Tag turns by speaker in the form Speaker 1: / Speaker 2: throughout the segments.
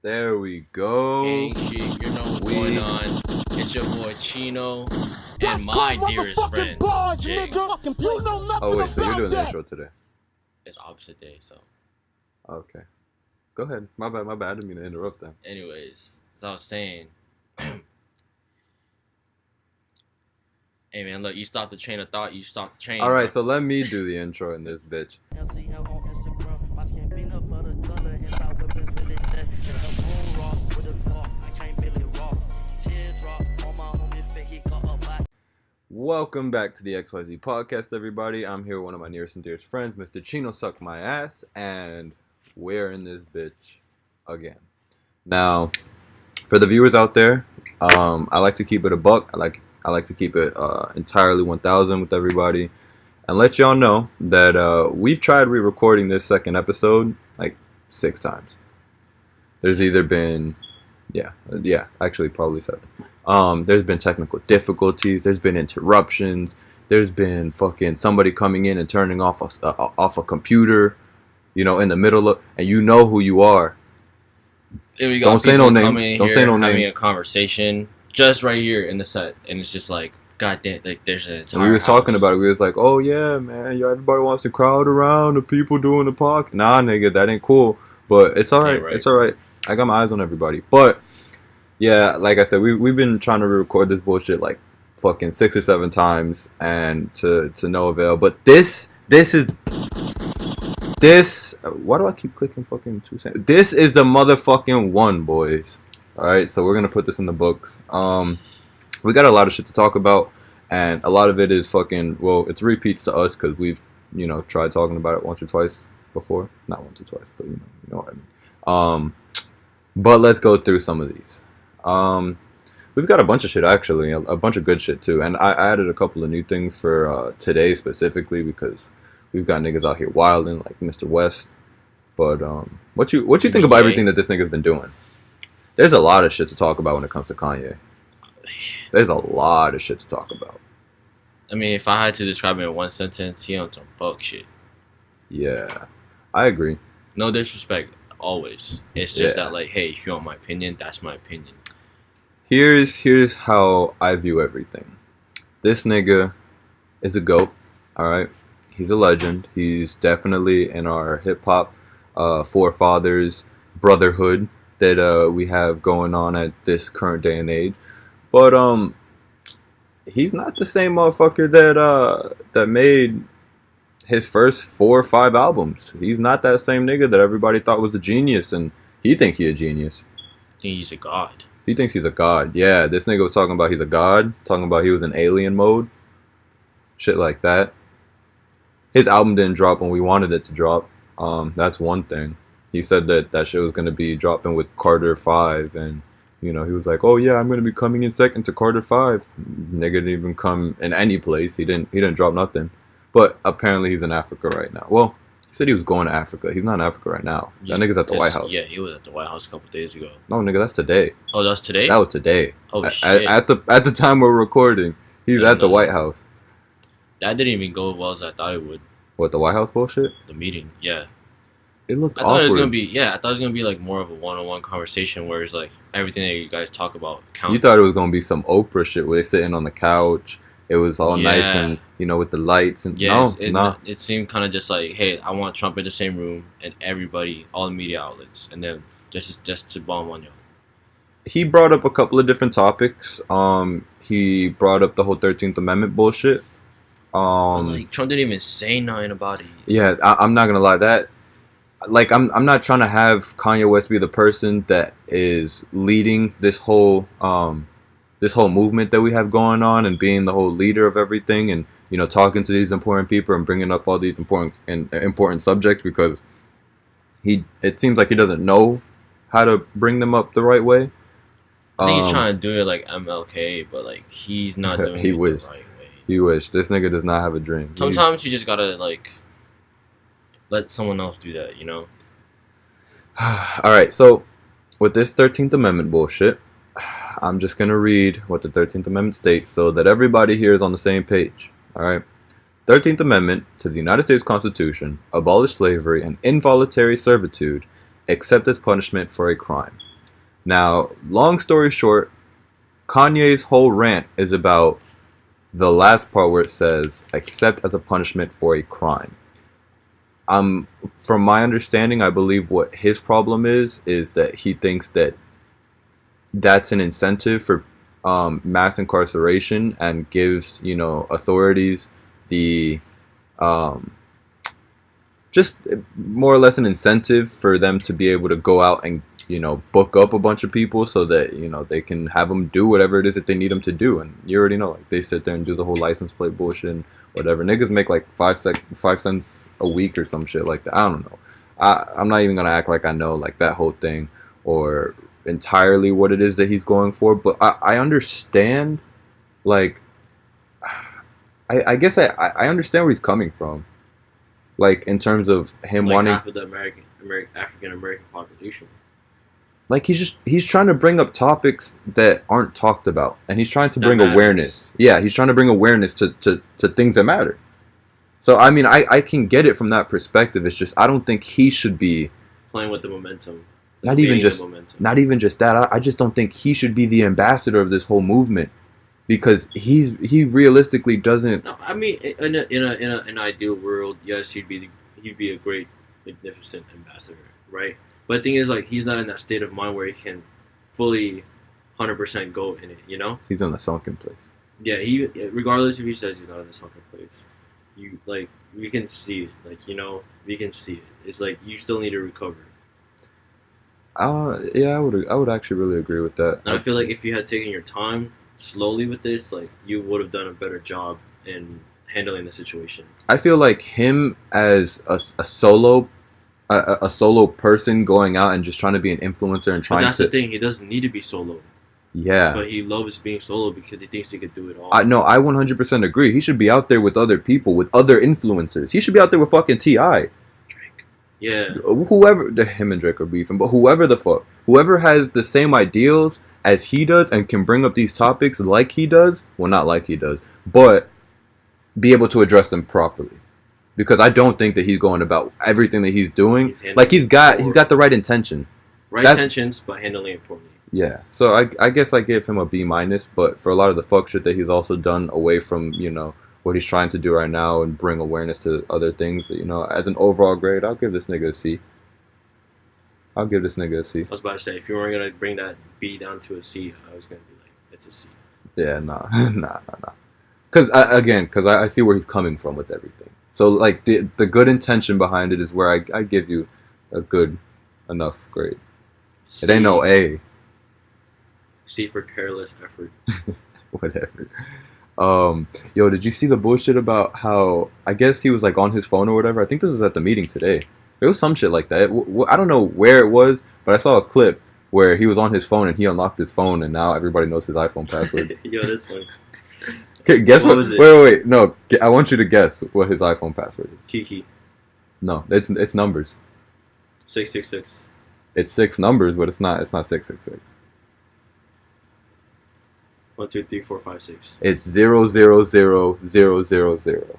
Speaker 1: There we go.
Speaker 2: Gang shit, you know what's going on. It's your boy Chino and my dearest friend, Jay.
Speaker 1: Oh wait, so you're doing the intro today?
Speaker 2: It's opposite day, so.
Speaker 1: Okay. Go ahead. My bad. I didn't mean to interrupt them.
Speaker 2: Anyways, as I was saying, hey man, look, you stopped the train of thought. You stopped the train.
Speaker 1: All right, so let me do the intro in this bitch. Welcome back to the XYZ Podcast, everybody. I'm here with one of my nearest and dearest friends, Mr. Chino Suck My Ass, and we're in this bitch again. Now, for the viewers out there, I like to keep it a buck. I like to keep it entirely 1,000 with everybody, and let y'all know that we've tried re-recording this second episode like 6 times. There's either been, actually probably 7. There's been technical difficulties. There's been interruptions. There's been fucking somebody coming in and turning off a computer, in the middle of, and you know who you are.
Speaker 2: Here we go.
Speaker 1: Don't say no name. Don't say no name.
Speaker 2: Having a conversation just right here in the set, and it's just like, goddamn, like there's an entire.
Speaker 1: We was
Speaker 2: house.
Speaker 1: talking about it. We was like, oh yeah, man, everybody wants to crowd around the people doing the podcast. Nah, nigga, that ain't cool. But it's all right.
Speaker 2: Right.
Speaker 1: It's all right. I got my eyes on everybody. But yeah, like I said, we've been trying to record this bullshit like fucking 6 or 7 times, and to no avail. But this is. Why do I keep clicking fucking 2 cents? This is the motherfucking one, boys. Alright, so we're gonna put this in the books. We got a lot of shit to talk about, and a lot of it is fucking, well, it's repeats to us, because we've, tried talking about it once or twice before. Not once or twice, but you know what I mean. But let's go through some of these. We've got a bunch of shit, actually, a bunch of good shit, too. And I added a couple of new things for today, specifically, because we've got niggas out here wilding, like Mr. West. But what you think about everything that this nigga's been doing? There's a lot of shit to talk about when it comes to Kanye. There's a lot of shit to talk about.
Speaker 2: I mean, if I had to describe it in one sentence, he on some fuck shit.
Speaker 1: Yeah, I agree.
Speaker 2: No disrespect, always. It's just that, like, hey, if you want my opinion, that's my opinion.
Speaker 1: Here's how I view everything. This nigga is a GOAT, alright? He's a legend. He's definitely in our hip-hop forefathers brotherhood that we have going on at this current day and age. But he's not the same motherfucker that made his first 4 or 5 albums. He's not that same nigga that everybody thought was a genius, and he think he a genius.
Speaker 2: He's a god.
Speaker 1: He thinks he's a god. Yeah, this nigga was talking about he's a god, talking about he was in alien mode, shit like that. His album didn't drop when we wanted it to drop. That's one thing. He said that shit was gonna be dropping with Carter 5, and he was like, oh yeah, I'm gonna be coming in second to Carter 5. Nigga didn't even come in any place. He didn't drop nothing. But apparently he's in Africa right now. Well, he said he was going to Africa. He's not in Africa right now. That nigga's at the White House.
Speaker 2: Yeah, he was at the White House a couple days ago.
Speaker 1: No, nigga, that's today.
Speaker 2: Oh, that's today?
Speaker 1: That was today.
Speaker 2: Oh shit.
Speaker 1: At the time we're recording, he's at the White House.
Speaker 2: That didn't even go as well as I thought it would.
Speaker 1: What, the White House bullshit?
Speaker 2: The meeting, yeah.
Speaker 1: It looked
Speaker 2: I thought
Speaker 1: awkward.
Speaker 2: it was gonna be like more of a one-on-one conversation where it's like everything that you guys talk about counts.
Speaker 1: You thought it was gonna be some Oprah shit where they're sitting on the couch. It was all nice and with the lights and
Speaker 2: It seemed kind of just like, hey, I want Trump in the same room and everybody, all the media outlets, and then just to bomb on you.
Speaker 1: He brought up a couple of different topics. He brought up the whole 13th Amendment bullshit.
Speaker 2: Like Trump didn't even say nothing about it.
Speaker 1: Yeah, I'm not gonna lie. That, like, I'm not trying to have Kanye West be the person that is leading this whole movement that we have going on and being the whole leader of everything, and talking to these important people and bringing up all these important subjects, because it seems like he doesn't know how to bring them up the right way.
Speaker 2: I think he's trying to do it like MLK, but like he's not doing it the right way.
Speaker 1: He wish. This nigga does not have a dream.
Speaker 2: Sometimes you just gotta like let someone else do that,
Speaker 1: Alright, so with this 13th Amendment bullshit, I'm just going to read what the 13th Amendment states so that everybody here is on the same page. Alright? 13th Amendment to the United States Constitution abolished slavery and involuntary servitude except as punishment for a crime. Now, long story short, Kanye's whole rant is about the last part where it says, "except as a punishment for a crime." From my understanding, I believe what his problem is that he thinks that that's an incentive for mass incarceration and gives, authorities the just more or less an incentive for them to be able to go out and, book up a bunch of people so that, they can have them do whatever it is that they need them to do. And you already know, like, they sit there and do the whole license plate bullshit and whatever. Niggas make like 5 cents a week or some shit like that. I don't know. I'm not even going to act like I know, like, that whole thing or entirely what it is that he's going for. But I understand, like, I guess I understand where he's coming from. Like, in terms of him
Speaker 2: like
Speaker 1: wanting...
Speaker 2: half of the African-American population.
Speaker 1: Like, he's trying to bring up topics that aren't talked about. And he's trying to bring awareness. Yeah, he's trying to bring awareness to things that matter. So, I mean, I can get it from that perspective. It's just, I don't think he should be...
Speaker 2: playing with the momentum.
Speaker 1: Not even just that. I just don't think he should be the ambassador of this whole movement. Because he realistically doesn't...
Speaker 2: No, I mean, in an ideal world, yes, he'd be a great, magnificent ambassador, right? But the thing is, like, he's not in that state of mind where he can fully 100% go in it,
Speaker 1: He's in the sunken place.
Speaker 2: Yeah, regardless if he says he's not in the sunken place, we can see it, we can see it. It's like, you still need to recover.
Speaker 1: Yeah, I would actually really agree with that.
Speaker 2: And I feel like if you had taken your time slowly with this, like, you would have done a better job in handling the situation.
Speaker 1: I feel like him as a solo person going out and just trying to be an influencer and trying to...
Speaker 2: But that's the thing, he doesn't need to be solo.
Speaker 1: Yeah.
Speaker 2: But he loves being solo because he thinks he could do it all.
Speaker 1: I 100% agree. He should be out there with other people, with other influencers. He should be out there with fucking T.I.
Speaker 2: Drake. Yeah.
Speaker 1: Whoever... him and Drake are beefing, but whoever has the same ideals as he does and can bring up these topics like he does, well, not like he does, but be able to address them properly. Because I don't think that he's going about everything that he's doing. He's got the right intention.
Speaker 2: Intentions, but handling it poorly.
Speaker 1: Yeah. So I guess I give him a B-, but for a lot of the fuck shit that he's also done away from, what he's trying to do right now and bring awareness to other things, as an overall grade, I'll give this nigga a C. I
Speaker 2: was about to say, if you weren't going to bring that B down to a C, I was going to be like, it's a C.
Speaker 1: Yeah, nah. Because I see where he's coming from with everything. So, like, the good intention behind it is where I give you a good enough grade. C. It ain't no A.
Speaker 2: C for careless effort.
Speaker 1: Whatever. Yo, did you see the bullshit about how, I guess he was, like, on his phone or whatever? I think this was at the meeting today. It was some shit like that. I don't know where it was, but I saw a clip where he was on his phone and he unlocked his phone and now everybody knows his iPhone password.
Speaker 2: Yo, this one.
Speaker 1: Okay, guess what? Wait. No, I want you to guess what his iPhone password is.
Speaker 2: Kiki.
Speaker 1: No, it's numbers.
Speaker 2: 666.
Speaker 1: It's 6 numbers, but it's not 666.
Speaker 2: 1, 2, 3, 4, 5, 6.
Speaker 1: It's 000000.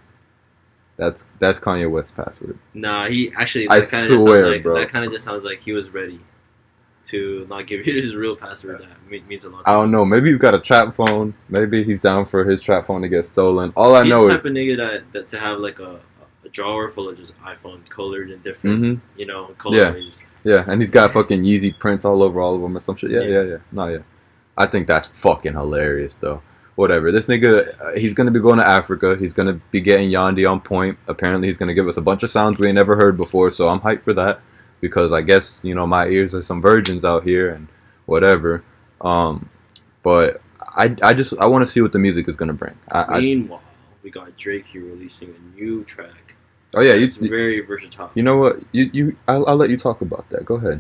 Speaker 1: That's Kanye West's password.
Speaker 2: Nah, he actually.
Speaker 1: I swear, bro.
Speaker 2: That kind of just sounds like he was ready to not give you his real password. That means a lot.
Speaker 1: I don't know. Maybe he's got a trap phone. Maybe he's down for his trap phone to get stolen. All I know is
Speaker 2: he's the type of nigga that to have like a drawer full of just iPhone colored in different, colors.
Speaker 1: Yeah, and he's got fucking Yeezy prints all over all of them or some shit. Yeah. No, yeah. I think that's fucking hilarious, though. Whatever. This nigga, he's going to be going to Africa. He's going to be getting Yandi on point. Apparently, he's going to give us a bunch of sounds we ain't never heard before, so I'm hyped for that. Because I guess, my ears are some virgins out here and whatever. But I want to see what the music is going to bring.
Speaker 2: Meanwhile, we got Drake here releasing a new track.
Speaker 1: Oh, yeah.
Speaker 2: It's very versatile.
Speaker 1: You know what? I'll let you talk about that. Go ahead.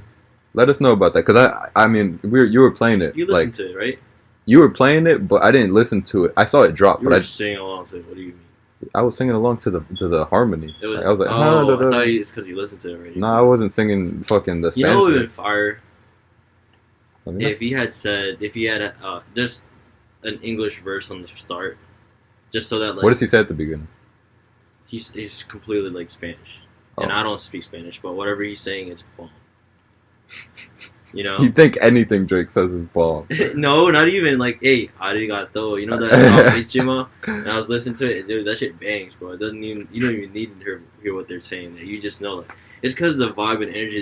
Speaker 1: Let us know about that. Because, I mean, you were playing it.
Speaker 2: You listened to it, right?
Speaker 1: You were playing it, but I didn't listen to it. I saw it drop,
Speaker 2: but I just singing along to it. What do you mean?
Speaker 1: I was singing along to the harmony.
Speaker 2: It was,
Speaker 1: I was like,
Speaker 2: I thought it's because you listened to it already.
Speaker 1: No, I wasn't singing fucking the Spanish.
Speaker 2: You know what would have been fire?
Speaker 1: If
Speaker 2: he had just an English verse on the start, just so that like.
Speaker 1: What does he say at the beginning?
Speaker 2: He's completely like Spanish, and I don't speak Spanish, but whatever he's saying, it's bomb. You know?
Speaker 1: You think anything Drake says is bomb.
Speaker 2: No, not even like, hey, arigato. You know that song, Ichima? And I was listening to it, dude, that shit bangs, bro. It doesn't even, you don't even need to hear what they're saying. You just know, like, it's because the vibe and energy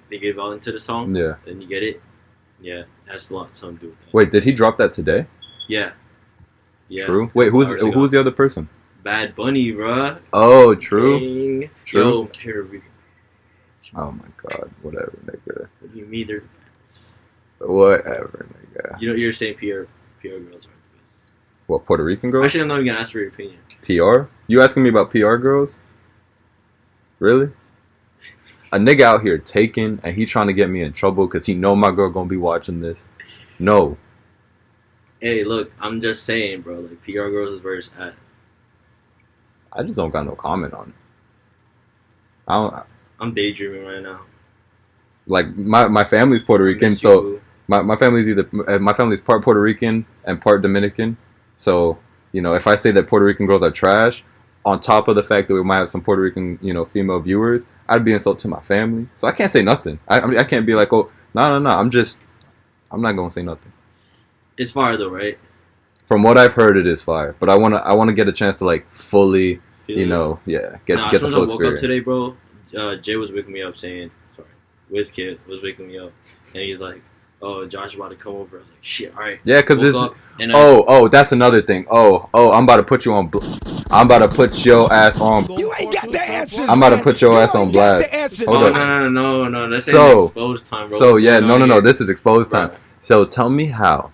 Speaker 2: they give out into the song.
Speaker 1: Yeah.
Speaker 2: And you get it. Yeah, that's a lot something to do with that.
Speaker 1: Wait, did he drop that today?
Speaker 2: Yeah. Yeah.
Speaker 1: True. Wait, who's the other person?
Speaker 2: Bad Bunny, bruh.
Speaker 1: Oh, true.
Speaker 2: Dang.
Speaker 1: True.
Speaker 2: Yo, here we go.
Speaker 1: Oh my god, whatever, nigga.
Speaker 2: What do you mean they're
Speaker 1: Whatever, nigga.
Speaker 2: You know, you're saying PR girls are the best.
Speaker 1: What, Puerto Rican girls?
Speaker 2: Actually, I'm not even gonna ask for your opinion.
Speaker 1: PR? You asking me about PR girls? Really? A nigga out here taking, and he trying to get me in trouble because he know my girl gonna be watching this. No.
Speaker 2: Hey, look, I'm just saying, bro. Like, PR girls is where it's at.
Speaker 1: I just don't got no comment on it.
Speaker 2: I'm daydreaming right now.
Speaker 1: Like, my family's Puerto Rican, so my family's part Puerto Rican and part Dominican. So, you know, if I say that Puerto Rican girls are trash, on top of the fact that we might have some Puerto Rican, you know, female viewers, I'd be insulted to my family. So I can't say nothing. I can't be like, oh, no. I'm not gonna say nothing.
Speaker 2: It's fire though, right?
Speaker 1: From what I've heard, it is fire. But I wanna get a chance to like fully, you know, yeah, get the full experience. I woke up
Speaker 2: today, bro. Jay was waking me up saying, WizKid was waking me up, and he's like, "Oh, Josh about to come over." I was like, "Shit, all right."
Speaker 1: Yeah, because that's another thing. I'm about to put you on. I'm about to put your ass on.
Speaker 3: You ain't got the answers.
Speaker 1: I'm about to put your ass on blast.
Speaker 2: No. That's exposed time, bro.
Speaker 1: So yeah, no. This is exposed time. So tell me how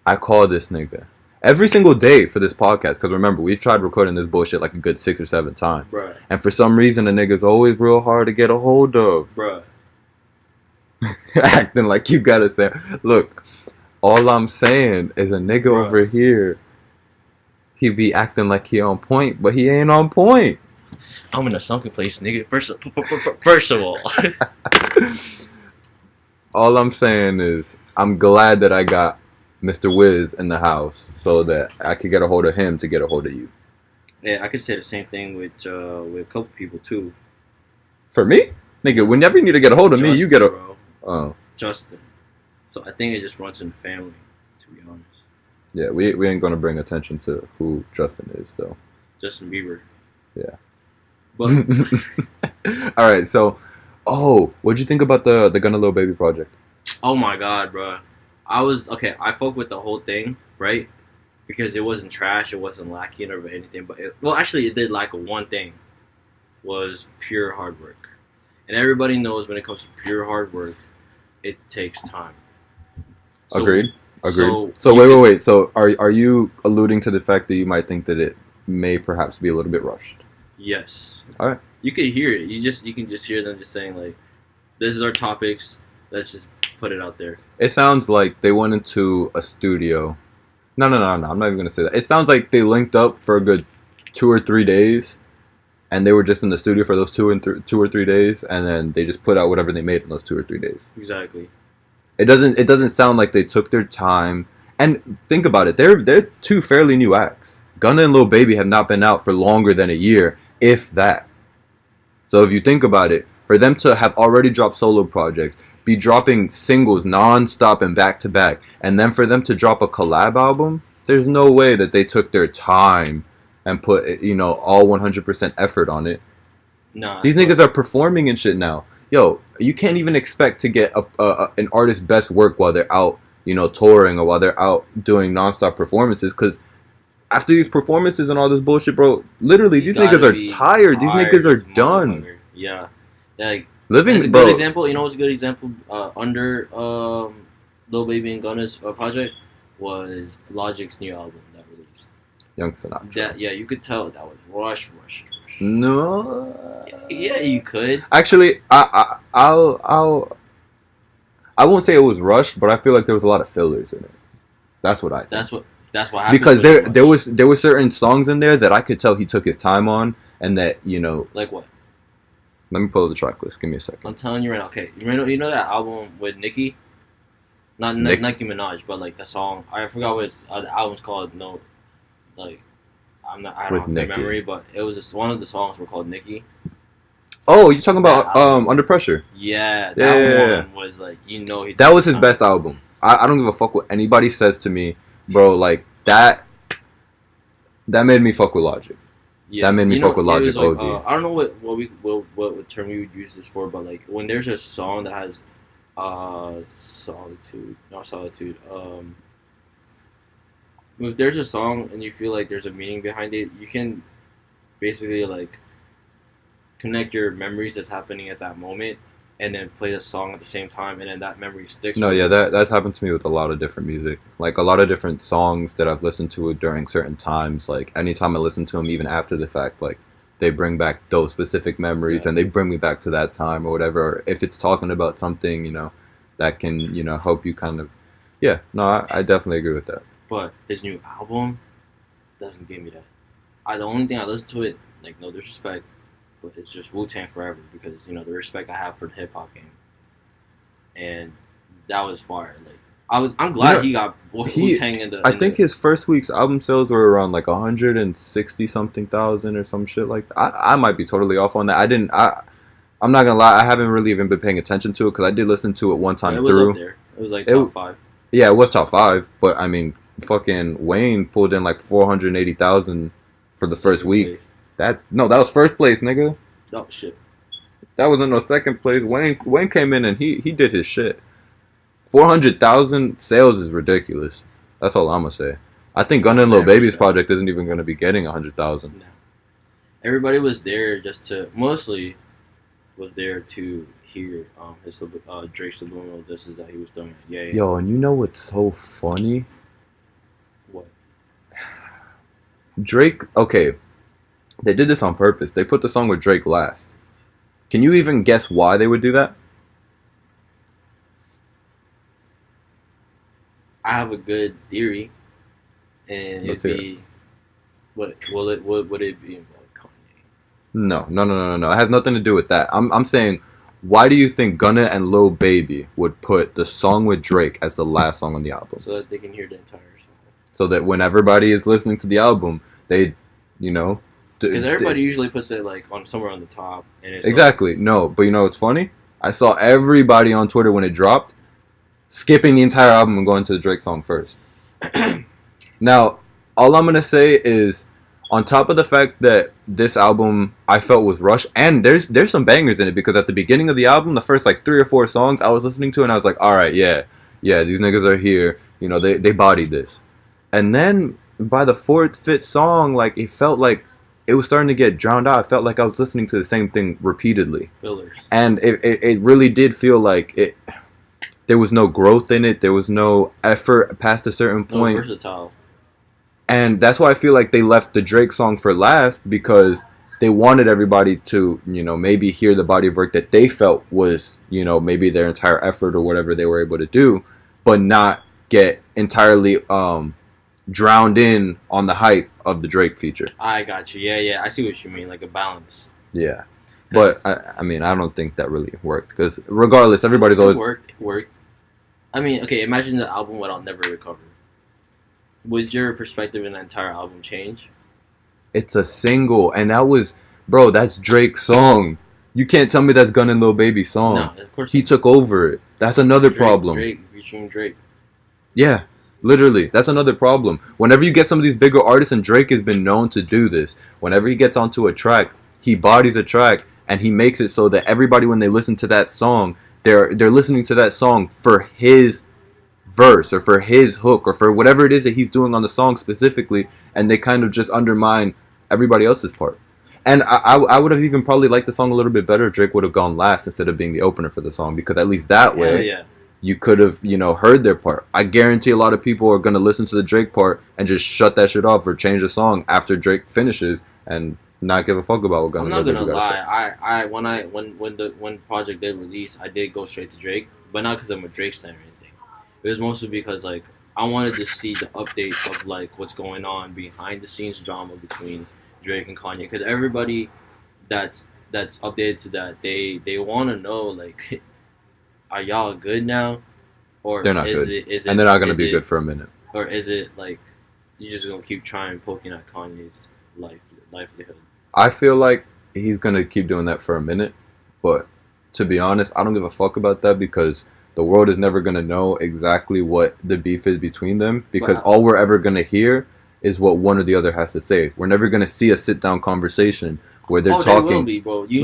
Speaker 1: I call this nigga every single day for this podcast. Because remember, we've tried recording this bullshit like a good 6 or 7 times.
Speaker 2: Bruh.
Speaker 1: And for some reason, the nigga's always real hard to get a hold of.
Speaker 2: Bruh.
Speaker 1: Acting like you gotta say, look, all I'm saying is a nigga over here, he be acting like he on point, but he ain't on point.
Speaker 2: I'm in a sunken place, nigga. First of all.
Speaker 1: All I'm saying is, I'm glad that I got Mr. Wiz in the house so that I could get a hold of him to get a hold of you.
Speaker 2: Yeah, I could say the same thing with a couple people too.
Speaker 1: For me? Nigga, whenever you need to get a hold of me, you get a...
Speaker 2: Bro.
Speaker 1: Oh.
Speaker 2: Justin. So I think it just runs in the family, to be honest.
Speaker 1: Yeah, we ain't gonna bring attention to who Justin is, though.
Speaker 2: Justin Bieber.
Speaker 1: Yeah.
Speaker 2: But
Speaker 1: Alright, so... Oh, what'd you think about the Gunna and Lil Baby project?
Speaker 2: Oh my god, bro. I fuck with the whole thing, right? Because it wasn't trash, it wasn't lacking or anything. But it did lack one thing. Was pure hard work. And everybody knows when it comes to pure hard work, it takes time.
Speaker 1: Agreed. So wait. So are you alluding to the fact that you might think that it may perhaps be a little bit rushed?
Speaker 2: Yes.
Speaker 1: All right.
Speaker 2: You can hear it. You can just hear them just saying like, "This is our topics. Let's just put it out there."
Speaker 1: It sounds like they went into a studio. No. I'm not even gonna say that. It sounds like they linked up for a good 2 or 3 days, and they were just in the studio for those 2 or 3 days, and then they just put out whatever they made in those 2 or 3 days.
Speaker 2: Exactly.
Speaker 1: It doesn't sound like they took their time. And think about it. They're 2 fairly new acts. Gunna and Lil Baby have not been out for longer than a year, if that. So if you think about it, for them to have already dropped solo projects, be dropping singles non-stop and back-to-back, and then for them to drop a collab album, there's no way that they took their time and put, you know, all 100% effort on it.
Speaker 2: Nah.
Speaker 1: These niggas are performing and shit now. Yo, you can't even expect to get an artist's best work while they're out, you know, touring or while they're out doing non-stop performances, because after these performances and all this bullshit, bro, literally, these niggas are tired. These niggas are done.
Speaker 2: Yeah. Like,
Speaker 1: living,
Speaker 2: as a good example, you know what's a good example under Lil Baby and Gunna's project was Logic's new album that released.
Speaker 1: Young Sinatra.
Speaker 2: You could tell that was rush.
Speaker 1: No.
Speaker 2: Yeah, you could.
Speaker 1: Actually, I won't say it was rushed, but I feel like there was a lot of fillers in it. That's what I think.
Speaker 2: That's what happened.
Speaker 1: Because there were certain songs in there that I could tell he took his time on, and that, you know.
Speaker 2: Like what?
Speaker 1: Let me pull up the track list. Give me a second.
Speaker 2: I'm telling you right now. Okay, you know that album with Nicki? Not Nicki Minaj, but like the song. I forgot what the album's called. No, like I don't have the memory, but it was just one of the songs were called Nicki.
Speaker 1: Oh, you're talking about
Speaker 2: album.
Speaker 1: Under Pressure?
Speaker 2: Yeah, that one was like, you know,
Speaker 1: that was his best album. I don't give a fuck what anybody says to me, bro. Like that made me fuck with Logic.
Speaker 2: Yeah,
Speaker 1: that made me fuck with Logic.
Speaker 2: Like,
Speaker 1: OD.
Speaker 2: I don't know what term you would use this for, but like when there's a song that has solitude, not solitude. If there's a song and you feel like there's a meaning behind it, you can basically like connect your memories that's happening at that moment and then play the song at the same time, and then that memory sticks.
Speaker 1: No, yeah, that's happened to me with a lot of different music. Like a lot of different songs that I've listened to during certain times. Like anytime I listen to them, even after the fact, like they bring back those specific memories and they bring me back to that time or whatever. Or if it's talking about something, you know, that can, you know, help you kind of. Yeah, no, I definitely agree with that.
Speaker 2: But his new album doesn't give me that. The only thing I listen to it, like no disrespect, but it's just Wu-Tang Forever, because you know the respect I have for the hip hop game, and that was fire. Like I'm glad he got Wu-Tang in the.
Speaker 1: I think his first week's album sales were around like 160 something thousand or some shit like that. I might be totally off on that. I'm not gonna lie, I haven't really even been paying attention to it because I did listen to it one time
Speaker 2: it was
Speaker 1: through.
Speaker 2: Up there. It was like top 5.
Speaker 1: Yeah, it was top 5, but I mean, fucking Wayne pulled in like 480,000 for the first week. That was first place, nigga.
Speaker 2: Oh shit.
Speaker 1: That was in the second place. Wayne came in and he did his shit. 400,000 sales is ridiculous. That's all I'm gonna say. I think Gunna and Lil Baby's project isn't even gonna be getting 100,000.
Speaker 2: No. Everybody was there mostly was there to hear his Drake's subliminal disses that he was throwing. Yeah.
Speaker 1: Yo, and you know what's so funny?
Speaker 2: What?
Speaker 1: Drake. Okay. They did this on purpose. They put the song with Drake last. Can you even guess why they would do that?
Speaker 2: I have a good theory, and it'd be would it be about Kanye?
Speaker 1: No. It has nothing to do with that. I'm saying, why do you think Gunna and Lil Baby would put the song with Drake as the last song on the album?
Speaker 2: So that they can hear the entire song.
Speaker 1: So that when everybody is listening to the album, they, you know.
Speaker 2: Because everybody usually puts it like on somewhere on the top. And it's
Speaker 1: exactly.
Speaker 2: Like,
Speaker 1: no, but you know what's funny? I saw everybody on Twitter when it dropped skipping the entire album and going to the Drake song first. Now, all I'm going to say is, on top of the fact that this album I felt was rushed, and there's some bangers in it, because at the beginning of the album, the first like 3 or 4 songs I was listening to, and I was like, all right, yeah, these niggas are here. You know, they bodied this. And then by the 4th, 5th song, like it felt like it was starting to get drowned out. I felt like I was listening to the same thing repeatedly.
Speaker 2: Fillers.
Speaker 1: And it really did feel like there was no growth in it. There was no effort past a certain point.
Speaker 2: No versatile.
Speaker 1: And that's why I feel like they left the Drake song for last, because they wanted everybody to, you know, maybe hear the body of work that they felt was, you know, maybe their entire effort or whatever they were able to do, but not get entirely drowned in on the hype of the Drake feature.
Speaker 2: I got you. Yeah. I see what you mean, like a balance.
Speaker 1: Yeah. But, I mean, I don't think that really worked, because regardless, everybody's always...
Speaker 2: It worked. I mean, okay, imagine the album went out Never Recover. Would your perspective in the entire album change?
Speaker 1: It's a single, and that was... Bro, that's Drake's song. You can't tell me that's Gunna and Lil Baby's song.
Speaker 2: No, of course
Speaker 1: he took over it. That's another problem.
Speaker 2: Drake featuring Drake.
Speaker 1: Yeah, literally. That's another problem. Whenever you get some of these bigger artists, and Drake has been known to do this, whenever he gets onto a track, he bodies a track, and he makes it so that everybody, when they listen to that song, they're listening to that song for his verse or for his hook or for whatever it is that he's doing on the song specifically, and they kind of just undermine everybody else's part. And I would have even probably liked the song a little bit better if Drake would have gone last instead of being the opener for the song, because at least that way you could have, you know, heard their part. I guarantee a lot of people are going to listen to the Drake part and just shut that shit off or change the song after Drake finishes and not give a fuck about what Gunna.
Speaker 2: I'm not gonna lie. When Project did release, I did go straight to Drake, but not because I'm a Drake stan or anything. It was mostly because like I wanted to see the update of like what's going on behind the scenes drama between Drake and Kanye, because everybody that's updated to that, they want to know like, are y'all good now, or
Speaker 1: they're not good, and they're not gonna be good for a minute,
Speaker 2: or is it like you just gonna keep trying poking at Kanye's livelihood?
Speaker 1: I feel like he's gonna keep doing that for a minute. But to be honest, I don't give a fuck about that because the world is never gonna know exactly what the beef is between them because all we're ever gonna hear is what one or the other has to say. We're never gonna see a sit down conversation where they're talking.
Speaker 2: They will be, bro. You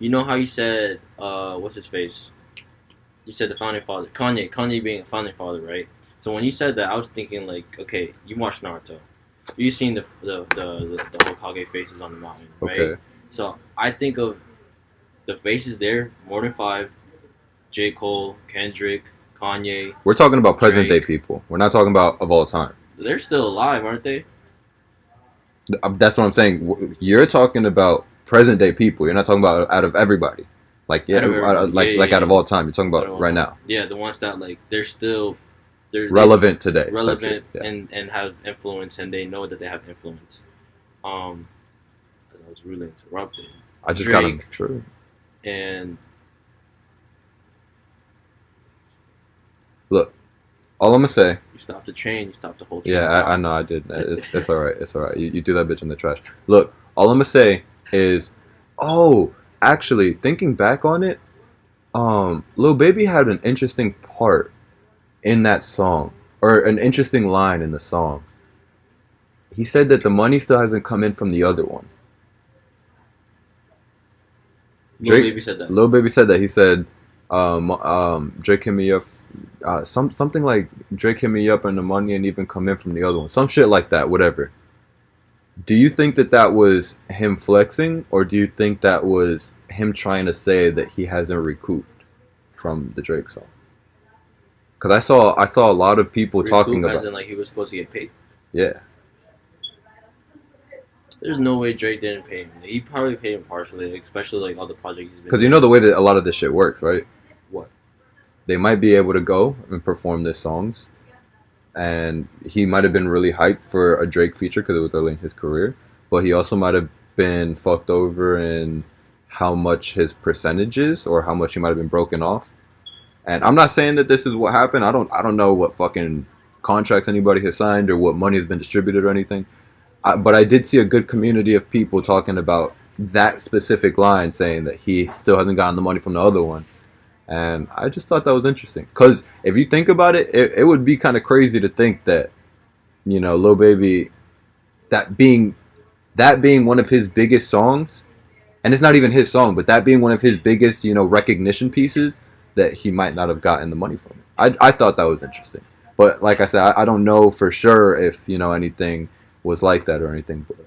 Speaker 2: know how you said what's his face? You said the founding father, Kanye being a founding father, right? So when you said that, I was thinking like, okay, you watched Naruto, you've seen the Hokage faces on the mountain, right? Okay. So I think of the faces there, more than 5, J. Cole, Kendrick, Kanye.
Speaker 1: We're talking about present day people. We're not talking about of all time.
Speaker 2: They're still alive, aren't they?
Speaker 1: That's what I'm saying. You're talking about present day people. You're not talking about out of everybody. Like out of all time. You're talking about right now.
Speaker 2: Yeah, the ones that like they're still
Speaker 1: relevant today.
Speaker 2: Relevant and have influence, and they know that they have influence. I was really interrupted.
Speaker 1: I just got to make sure.
Speaker 2: And
Speaker 1: look, all I'm gonna say.
Speaker 2: You stopped the train. You stopped the whole train.
Speaker 1: Yeah, I know I did. It's all right. It's all right. You threw that bitch in the trash. Look, all I'm gonna say is, actually, thinking back on it, Lil Baby had an interesting part in that song, or an interesting line in the song. He said that the money still hasn't come in from the other one.
Speaker 2: Lil Baby said that.
Speaker 1: Lil Baby said that. He said, Drake hit me up, something like Drake hit me up and the money ain't even come in from the other one. Some shit like that, whatever. Do you think that was him flexing, or do you think that was him trying to say that he hasn't recouped from the Drake song? Because I saw a lot of people talking about,
Speaker 2: as in like he was supposed to get paid.
Speaker 1: Yeah.
Speaker 2: There's no way Drake didn't pay him. He probably paid him partially, especially like all the projects he's been.
Speaker 1: Because you know the way that a lot of this shit works, right?
Speaker 2: What?
Speaker 1: They might be able to go and perform their songs, and he might have been really hyped for a Drake feature because it was early in his career, but he also might have been fucked over in how much his percentage is, or how much he might have been broken off. And I'm not saying that this is what happened. I don't know what fucking contracts anybody has signed or what money has been distributed or anything. But I did see a good community of people talking about that specific line, saying that he still hasn't gotten the money from the other one. And I just thought that was interesting. Because if you think about it, it would be kind of crazy to think that, you know, Lil Baby, that being one of his biggest songs, and it's not even his song, but that being one of his biggest, you know, recognition pieces, that he might not have gotten the money from it. I thought that was interesting. But like I said, I don't know for sure if, you know, anything was like that or anything, but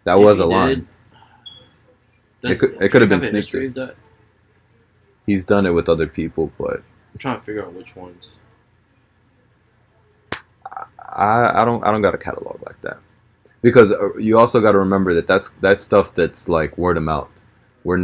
Speaker 1: that was a line. It could have been sneakers. He's done it with other people, but
Speaker 2: I'm trying to figure out which ones.
Speaker 1: I don't got a catalog like that, because you also got to remember that that's stuff that's like word of mouth. We're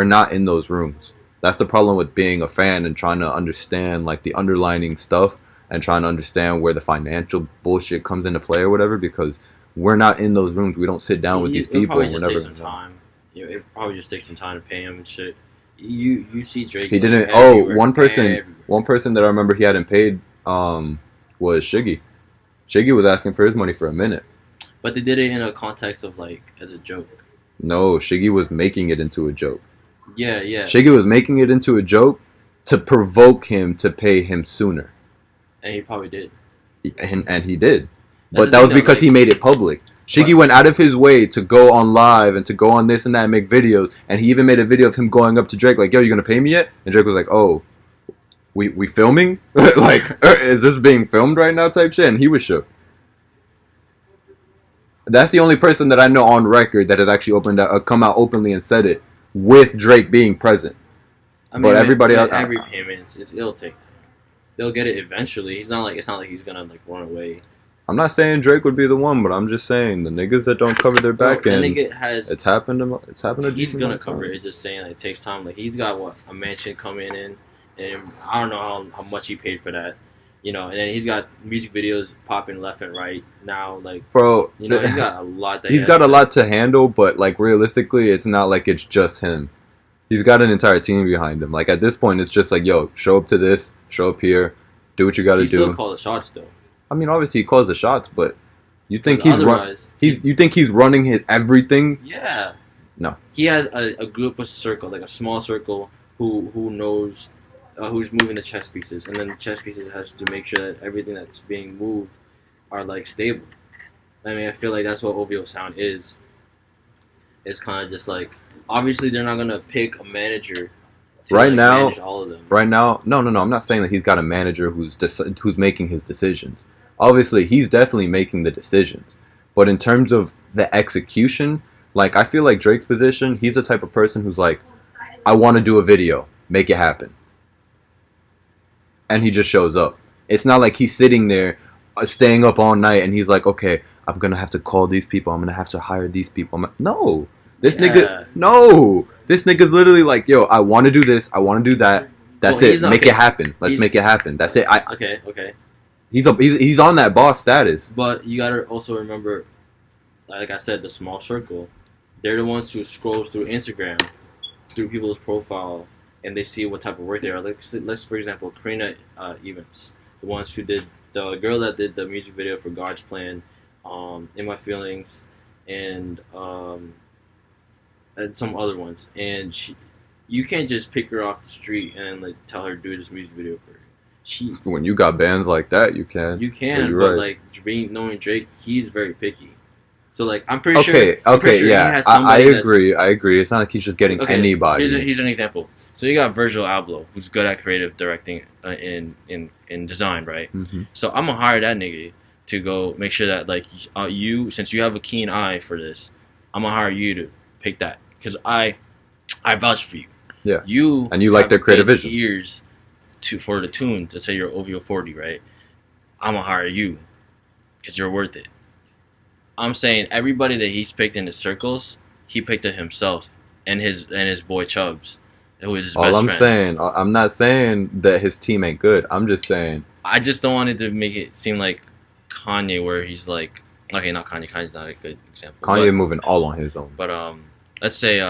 Speaker 1: not in those rooms. That's the problem with being a fan and trying to understand like the underlining stuff and trying to understand where the financial bullshit comes into play or whatever, because we're not in those rooms. We don't sit down with these people.
Speaker 2: It probably just takes some time. It probably just takes some time to pay him and shit. You see Drake.
Speaker 1: He didn't. One person that I remember he hadn't paid was Shiggy. Shiggy was asking for his money for a minute.
Speaker 2: But they did it in a context of like as a joke.
Speaker 1: No, Shiggy was making it into a joke.
Speaker 2: Yeah.
Speaker 1: Shiggy was making it into a joke to provoke him to pay him sooner.
Speaker 2: And he probably did.
Speaker 1: And he did. But that was because he made it public. Shiggy went out of his way to go on live and to go on this and that and make videos. And he even made a video of him going up to Drake like, yo, you going to pay me yet? And Drake was like, oh, we filming? Like, is this being filmed right now type shit? And he was shook. That's the only person that I know on record that has actually come out openly and said it with Drake being present.
Speaker 2: I mean,
Speaker 1: but everybody else,
Speaker 2: every payment, it'll take time. They'll get it eventually. It's not like he's gonna like run away.
Speaker 1: I'm not saying Drake would be the one, but I'm just saying the niggas that don't cover their back end. It's happened. It's happened.
Speaker 2: He's gonna cover it. Just saying, like, it takes time. Like he's got a mansion coming in, and I don't know how much he paid for that. You know, and then he's got music videos popping left and right now. Like,
Speaker 1: bro,
Speaker 2: you know, he's got a lot.
Speaker 1: He's got a lot to handle, but like realistically, it's not like it's just him. He's got an entire team behind him. Like at this point, it's just like, yo, show up to this, show up here, do what you got to do.
Speaker 2: He still call the shots though.
Speaker 1: I mean, obviously he calls the shots, but You think you think he's running his everything?
Speaker 2: Yeah.
Speaker 1: No.
Speaker 2: He has a group of circle, like a small circle, who knows who's moving the chess pieces, and then the chess pieces has to make sure that everything that's being moved are like stable. I mean, I feel like that's what OVO sound is. It's kind of just like, obviously they're not gonna pick a manager to manage all of them.
Speaker 1: Right now, no. I'm not saying that he's got a manager who's making his decisions. Obviously, he's definitely making the decisions. But in terms of the execution, like, I feel like Drake's position, he's the type of person who's like, I want to do a video, make it happen. And he just shows up. It's not like he's sitting there, staying up all night, and he's like, okay, I'm going to have to call these people, I'm going to have to hire these people. No. This nigga's literally like, yo, I want to do this, I want to do that. That's it. Make it happen. Let's make it happen. That's it.
Speaker 2: Okay.
Speaker 1: He's on that boss status.
Speaker 2: But you gotta also remember, like I said, the small circle. They're the ones who scrolls through Instagram, through people's profile, and they see what type of work they are. Let's for example, Karina Evans, the ones who did the girl that did the music video for God's Plan, In My Feelings, and some other ones. And you can't just pick her off the street and like tell her to do this music video for her.
Speaker 1: When you got bands like that, you can.
Speaker 2: You can, but right. Like knowing Drake, he's very picky. So like, I'm pretty sure.
Speaker 1: Okay, yeah, I agree. It's not like he's just getting anybody.
Speaker 2: Here's an example. So you got Virgil Abloh, who's good at creative directing in design, right?
Speaker 1: Mm-hmm.
Speaker 2: So I'm gonna hire that nigga to go make sure that like you, since you have a keen eye for this, I'm gonna hire you to pick that because I vouch for you.
Speaker 1: Yeah.
Speaker 2: You
Speaker 1: like their creative vision.
Speaker 2: Ears for the tune to say you're OVO 40, right? I'm gonna hire you because you're worth it. I'm saying everybody that he's picked in his circles, he picked it himself and his boy Chubbs, who is his best friend.
Speaker 1: I'm not saying that his team ain't good. I'm just saying.
Speaker 2: I just don't want it to make it seem like Kanye, where he's like, okay, not Kanye. Kanye's not a good example.
Speaker 1: Kanye moving all on his own.
Speaker 2: But let's say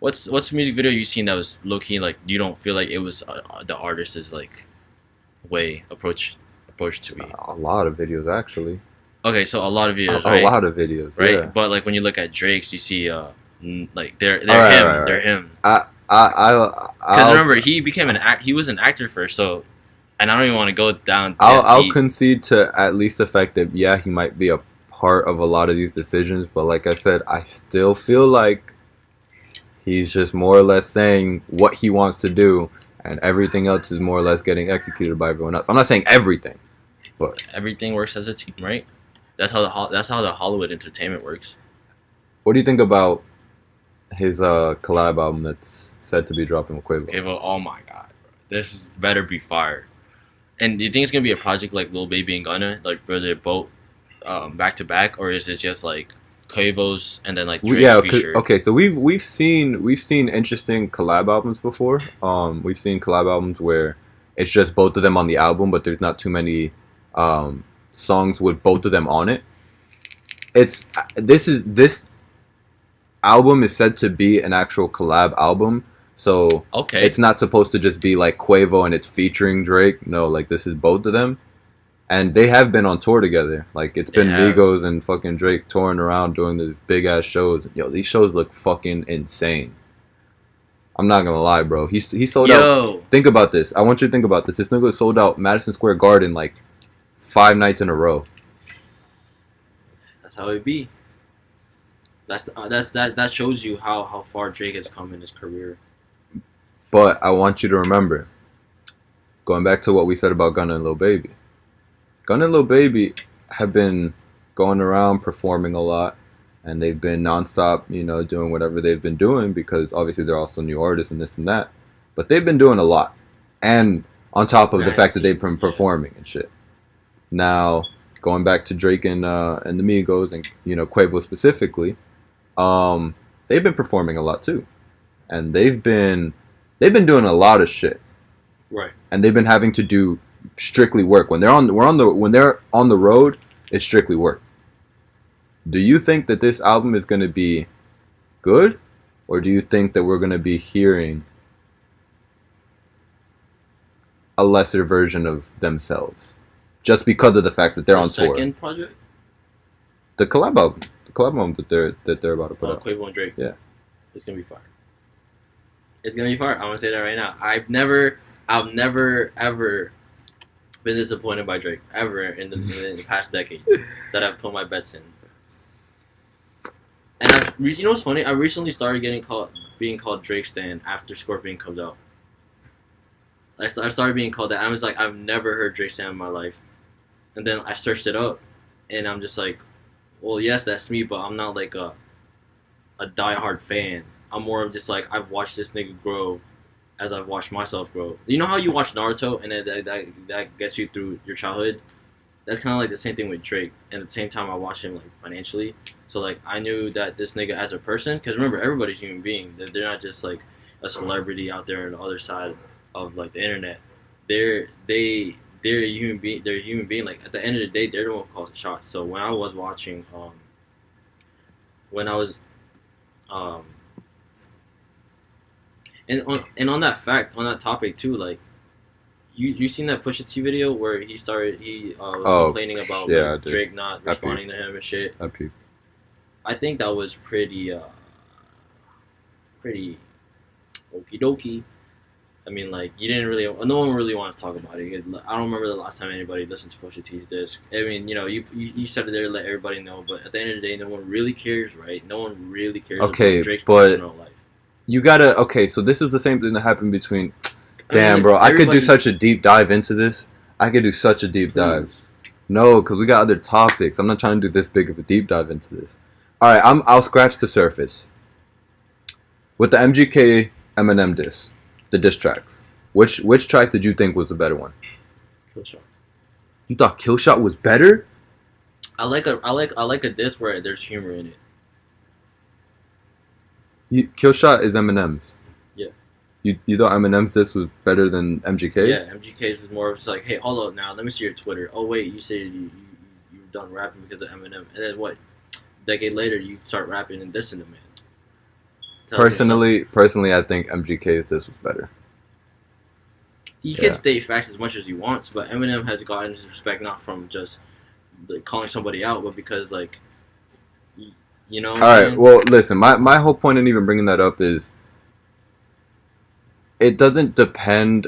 Speaker 2: what's the music video you seen that was low key like you don't feel like it was the artist's like way approach to be?
Speaker 1: A lot of videos actually.
Speaker 2: Okay, so a lot of videos,
Speaker 1: right? A lot of videos,
Speaker 2: right?
Speaker 1: Yeah.
Speaker 2: But like when you look at Drake's, you see like they're him. Right. They're him. Because remember, he was an actor first, so, and I don't even want to go down.
Speaker 1: I'll concede to at least the fact that yeah, he might be a part of a lot of these decisions, but like I said, I still feel like he's just more or less saying what he wants to do, and everything else is more or less getting executed by everyone else. I'm not saying everything, but
Speaker 2: everything works as a team, right? That's how the Hollywood entertainment works.
Speaker 1: What do you think about his collab album that's said to be dropping with Quavo?
Speaker 2: Quavo, oh my god, bro. This better be fire. And do you think it's gonna be a project like Lil Baby and Gunna, like where they're both back to back, or is it just like Quavo's and then like Drake's feature?
Speaker 1: Okay, so we've seen interesting collab albums before. We've seen collab albums where it's just both of them on the album, but there's not too many songs with both of them on it. This album is said to be an actual collab album, so
Speaker 2: okay,
Speaker 1: it's not supposed to just be like Quavo and it's featuring Drake. No, like this is both of them, and they have been on tour together. Like it's been Migos and fucking Drake touring around doing these big ass shows. Yo, these shows look fucking insane. I'm not gonna lie, bro. He sold out. Think about this. I want you to think about this. This nigga sold out Madison Square Garden like 5 nights in a row.
Speaker 2: That's how it be. That shows you how far Drake has come in his career.
Speaker 1: But I want you to remember, going back to what we said about Gunna and Lil Baby. Gunna and Lil Baby have been going around performing a lot, and they've been nonstop, doing whatever they've been doing because obviously they're also new artists and this and that. But they've been doing a lot, and on top of the fact that they've been performing and shit. Now, going back to Drake and the Migos and Quavo specifically, they've been performing a lot too, and they've been doing a lot of shit,
Speaker 2: right?
Speaker 1: And they've been having to do strictly work when they're on the road. It's strictly work. Do you think that this album is going to be good, or do you think that we're going to be hearing a lesser version of themselves? just because of the fact that they're on tour.
Speaker 2: Second project?
Speaker 1: The collab album that they're about to put out.
Speaker 2: Quavo and Drake.
Speaker 1: Yeah,
Speaker 2: it's gonna be fire. It's gonna be fire. I'm gonna say that right now. I've never ever been disappointed by Drake ever in the past decade that I've put my bets in. And you know what's funny? I recently started being called Drake Stan after Scorpion comes out. I started being called that. I was like, I've never heard Drake Stan in my life, and then I searched it up, and I'm just like, well, yes, that's me, but I'm not like a diehard fan. I'm more of just like, I've watched this nigga grow as I've watched myself grow. You know how you watch Naruto and then that gets you through your childhood? That's kind of like the same thing with Drake. And at the same time, I watched him like financially. So like, I knew that this nigga as a person, because remember, everybody's a human being. They're not just like a celebrity out there on the other side of like the internet. They're a human being. They're a human being. Like at the end of the day, they're the one who calls the shots. So when I was watching, and on that topic too, like you seen that Pusha T video where he was complaining about like, Drake not responding to him and shit. I think that was pretty okie dokie. I mean, like, no one really wanted to talk about it. I don't remember the last time anybody listened to Pusha T's disc. I mean, you know, you said it there to let everybody know, but at the end of the day, no one really cares, right? No one really cares about Drake's personal life.
Speaker 1: So this is the same thing that happened between... Damn, bro, I could do such a deep dive into this. I could do such a deep dive. No, because we got other topics. I'm not trying to do this big of a deep dive into this. All right, I'll scratch the surface. With the MGK Eminem diss, the diss tracks, which track did you think was the better one?
Speaker 2: Killshot.
Speaker 1: You thought Killshot was better?
Speaker 2: I like a diss where there's humor in it.
Speaker 1: Killshot is Eminem's.
Speaker 2: Yeah.
Speaker 1: You thought Eminem's diss was better than MGK's?
Speaker 2: Yeah, MGK's was more of just like, hey, hold up now, let me see your Twitter. Oh wait, you said you're done rapping because of Eminem, and then what? A decade later, you start rapping and dissing the man.
Speaker 1: Personally, I think MGK's diss was better.
Speaker 2: He can state facts as much as he wants, but Eminem has gotten his respect not from just like calling somebody out, but because like, you know. All
Speaker 1: right. Well, listen. My whole point in even bringing that up is, it doesn't depend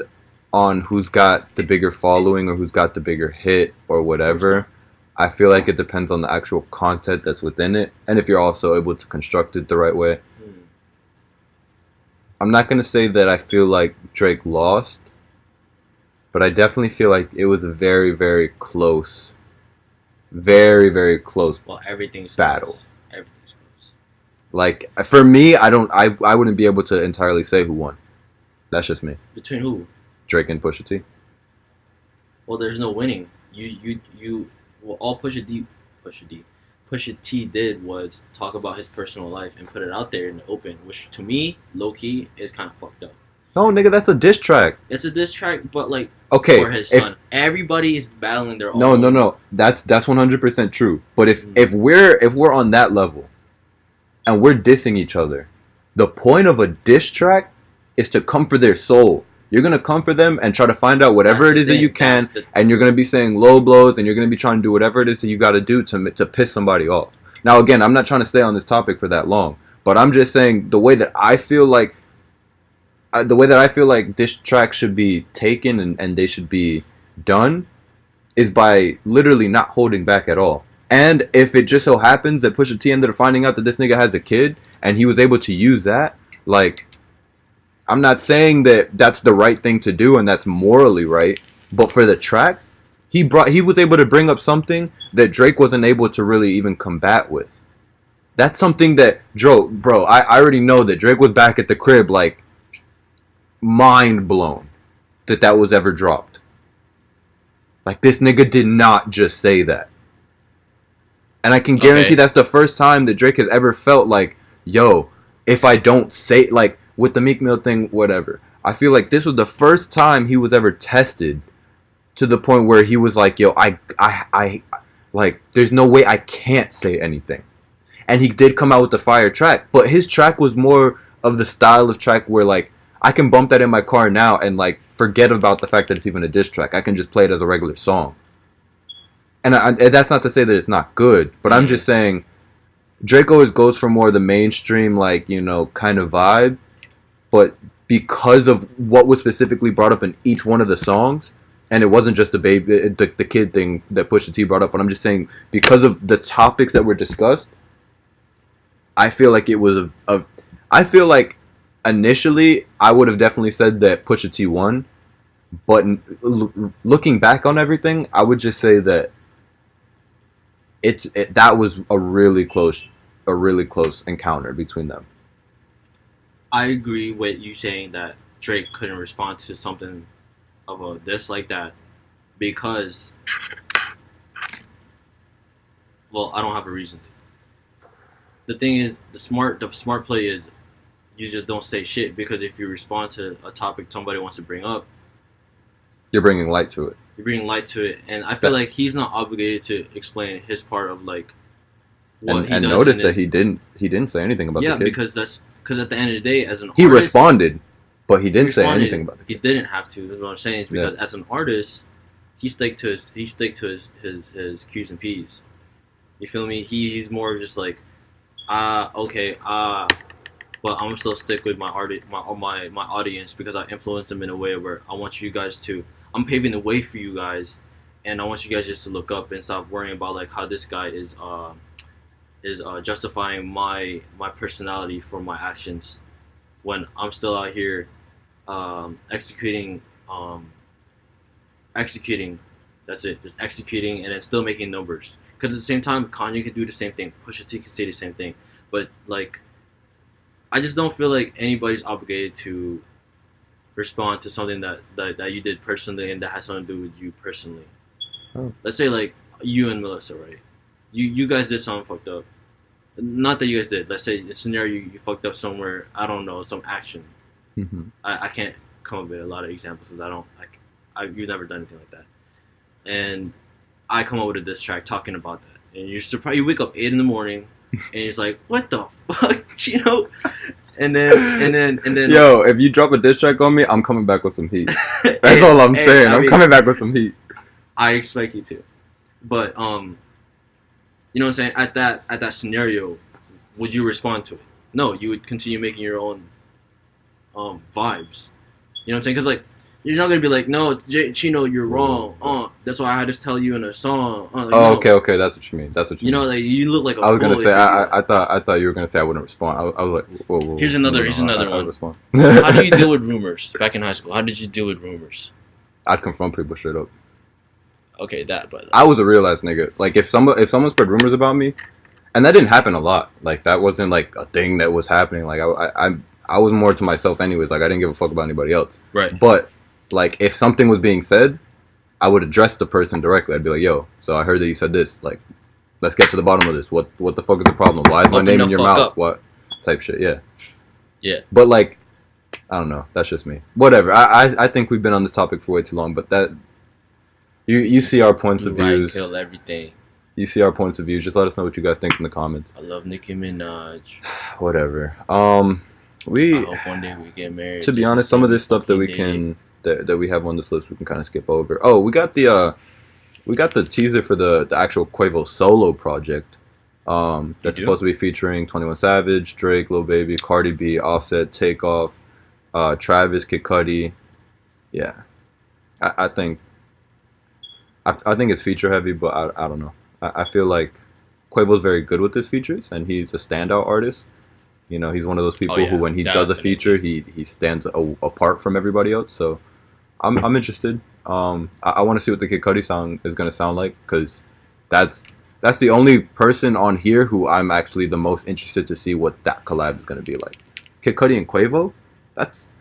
Speaker 1: on who's got the bigger following or who's got the bigger hit or whatever. I feel like it depends on the actual content that's within it, and if you're also able to construct it the right way. I'm not going to say that I feel like Drake lost, but I definitely feel like it was a very, very close, very, very close battle.
Speaker 2: Close. Everything's close.
Speaker 1: Like, for me, I wouldn't be able to entirely say who won. That's just me.
Speaker 2: Between who?
Speaker 1: Drake and Pusha T.
Speaker 2: Well, there's no winning. All Pusha T did was talk about his personal life and put it out there in the open, which to me, low key, is kind of fucked up. No,
Speaker 1: nigga, that's a diss track.
Speaker 2: It's a diss track, but like,
Speaker 1: for
Speaker 2: his son. Everybody is battling their own.
Speaker 1: No. That's 100% true. But if we're on that level, and we're dissing each other, the point of a diss track is to comfort their soul. You're going to comfort them and try to find out whatever it is that you can, and you're going to be saying low blows, and you're going to be trying to do whatever it is that you got to do to piss somebody off. Now, again, I'm not trying to stay on this topic for that long, but I'm just saying the way that I feel like diss tracks should be taken and they should be done is by literally not holding back at all. And if it just so happens that Pusha T ended up finding out that this nigga has a kid, and he was able to use that, like... I'm not saying that that's the right thing to do and that's morally right, but for the track, he was able to bring up something that Drake wasn't able to really even combat with. That's something that bro, I already know that Drake was back at the crib like mind blown that was ever dropped. Like, this nigga did not just say that. And I can guarantee that's the first time that Drake has ever felt like, yo, if I don't say, like, with the Meek Mill thing, whatever. I feel like this was the first time he was ever tested to the point where he was like, yo, I like, there's no way I can't say anything. And he did come out with the fire track, but his track was more of the style of track where, like, I can bump that in my car now and, like, forget about the fact that it's even a diss track. I can just play it as a regular song. And that's not to say that it's not good, but I'm just saying Drake always goes for more of the mainstream, like, you know, kind of vibe. But because of what was specifically brought up in each one of the songs, and it wasn't just the kid thing that Pusha T brought up, but I'm just saying because of the topics that were discussed, I feel like it was I feel like initially I would have definitely said that Pusha T won, but looking back on everything, I would just say that that was a really close encounter between them.
Speaker 2: I agree with you saying that Drake couldn't respond to something of a diss like that because, well, I don't have a reason to. The thing is, the smart play is you just don't say shit, because if you respond to a topic somebody wants to bring up,
Speaker 1: you're bringing light to it.
Speaker 2: You're bringing light to it, and I feel like he's not obligated to explain his part of like what he does. And notice
Speaker 1: that he didn't say anything about the kid.
Speaker 2: because at the end of the day, as an
Speaker 1: artist, he responded, but he didn't say anything about the kid.
Speaker 2: He didn't have to. That's what I'm saying. Is because as an artist, he stick to his Q's and P's. You feel me? He's more just like, okay, but I'm still stick with my audience because I influenced them in a way where I want you guys to. I'm paving the way for you guys, and I want you guys just to look up and stop worrying about like how this guy is justifying my personality for my actions when I'm still out here executing. That's it, just executing and then still making numbers. Because at the same time, Kanye could do the same thing. Pusha T could say the same thing. But like, I just don't feel like anybody's obligated to respond to something that you did personally and that has something to do with you personally. Oh. Let's say like you and Melissa, right? You guys did something fucked up. Not that you guys did. Let's say the scenario you fucked up somewhere. I don't know, some action. Mm-hmm. I can't come up with a lot of examples because you've never done anything like that. And I come up with a diss track talking about that, and you're surprised. You wake up 8 a.m. and it's like, what the fuck, Chino? And then.
Speaker 1: Yo, if you drop a diss track on me, I'm coming back with some heat. That's all I'm saying. I'm coming back with some heat.
Speaker 2: I expect you to, but you know what I'm saying. At that scenario, would you respond to it? No, you would continue making your own vibes. You know what I'm saying? Because like, you're not gonna be like, no, Chino, you're wrong. That's why I had to tell you in a song. Like,
Speaker 1: no. Okay, that's what you mean. You
Speaker 2: know, like you look like a
Speaker 1: I was gonna say, I thought you were gonna say I wouldn't respond. I was like, whoa.
Speaker 2: Here's another one. Respond. How do you deal with rumors back in high school? How did you deal with rumors?
Speaker 1: I'd confront people straight up.
Speaker 2: Okay, but
Speaker 1: I was a real ass nigga. Like if someone spread rumors about me, and that didn't happen a lot. Like that wasn't like a thing that was happening. Like I was more to myself anyways. Like I didn't give a fuck about anybody else.
Speaker 2: Right.
Speaker 1: But like if something was being said, I would address the person directly. I'd be like, yo, so I heard that you said this. Like, let's get to the bottom of this. What the fuck is the problem? Why is my name in your mouth? Up. What type shit? Yeah.
Speaker 2: Yeah.
Speaker 1: But like, I don't know. That's just me. Whatever. I think we've been on this topic for way too long. But that you see our points of views.
Speaker 2: Kill everything.
Speaker 1: You see our points of views. Just let us know what you guys think in the comments.
Speaker 2: I love Nicki Minaj.
Speaker 1: Whatever.
Speaker 2: I hope one day we get married.
Speaker 1: To be honest, some of this stuff that we can. That we have on this list, we can kind of skip over. Oh, we got the teaser for the actual Quavo solo project. That's supposed to be featuring 21 Savage, Drake, Lil Baby, Cardi B, Offset, Takeoff, Travis, Kid Cudi. Yeah, I think it's feature heavy, but I don't know. I feel like Quavo's very good with his features, and he's a standout artist. You know, he's one of those people who, when he does a feature, he stands apart from everybody else. So I'm interested. I want to see what the Kid Cudi song is going to sound like, because that's the only person on here who I'm actually the most interested to see what that collab is going to be like. Kid Cudi and Quavo, that's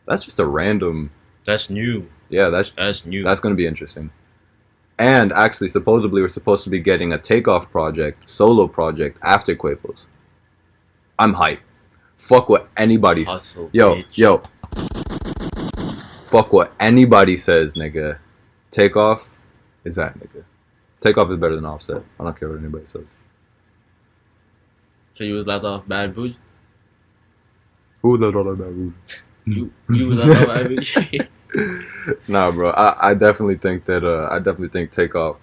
Speaker 1: just a random.
Speaker 2: That's new.
Speaker 1: Yeah, that's new. That's going to be interesting. And actually, supposedly, we're supposed to be getting a Takeoff solo project after Quavo's. I'm hyped. Fuck what anybody says. Yo. Fuck what anybody says, nigga. Takeoff is that nigga. Takeoff is better than Offset. I don't care what anybody says.
Speaker 2: So you was left off Bad Bougie?
Speaker 1: Who left off Bad Bougie?
Speaker 2: You was left off Bad Bougie?
Speaker 1: Nah, bro. I definitely think that. I definitely think Takeoff.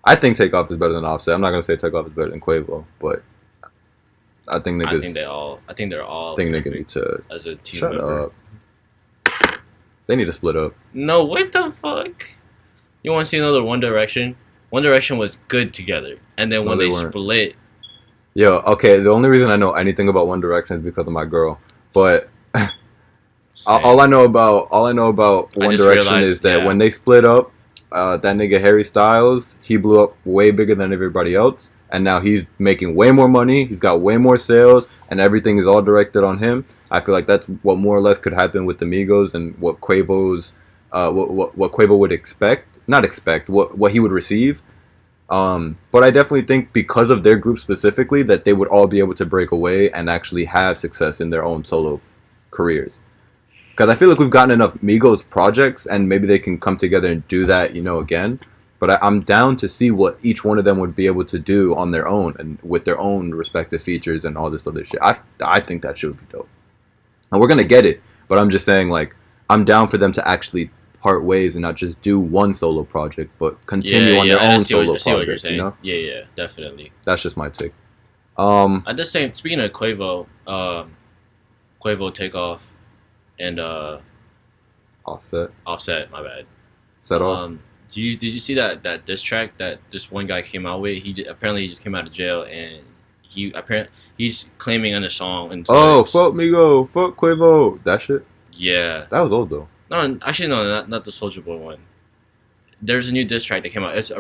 Speaker 1: I think Takeoff is better than Offset. I'm not gonna say Takeoff is better than Quavo, but I think niggas.
Speaker 2: I think they're all.
Speaker 1: I think niggas need to
Speaker 2: as a team
Speaker 1: shut
Speaker 2: member.
Speaker 1: up. They need to split up.
Speaker 2: No, what the fuck? You want to see another One Direction? One Direction was good together, and then when they split.
Speaker 1: Yo, okay. The only reason I know anything about One Direction is because of my girl, but. All I know about One Direction is that when they split up, that nigga Harry Styles, he blew up way bigger than everybody else, and now he's making way more money. He's got way more sales, and everything is all directed on him. I feel like that's what more or less could happen with the Migos and what Quavo's, what Quavo would what he would receive. But I definitely think because of their group specifically, that they would all be able to break away and actually have success in their own solo careers. Because I feel like we've gotten enough Migos projects, and maybe they can come together and do that, again. But I'm down to see what each one of them would be able to do on their own and with their own respective features and all this other shit. I think that shit would be dope. And we're going to get it. But I'm just saying, like, I'm down for them to actually part ways and not just do one solo project, but continue on their own solo projects,
Speaker 2: Yeah, definitely.
Speaker 1: That's just my take.
Speaker 2: At the same, speaking of Quavo, Takeoff, and
Speaker 1: Offset,
Speaker 2: my bad.
Speaker 1: Set off.
Speaker 2: Did you see that diss track that this one guy came out with? He just came out of jail, and he's claiming on the song. And
Speaker 1: fuck Migo, fuck Quavo, that shit.
Speaker 2: Yeah,
Speaker 1: that was old though.
Speaker 2: No, actually no, not the Soulja Boy one. There's a new diss track that came out. It's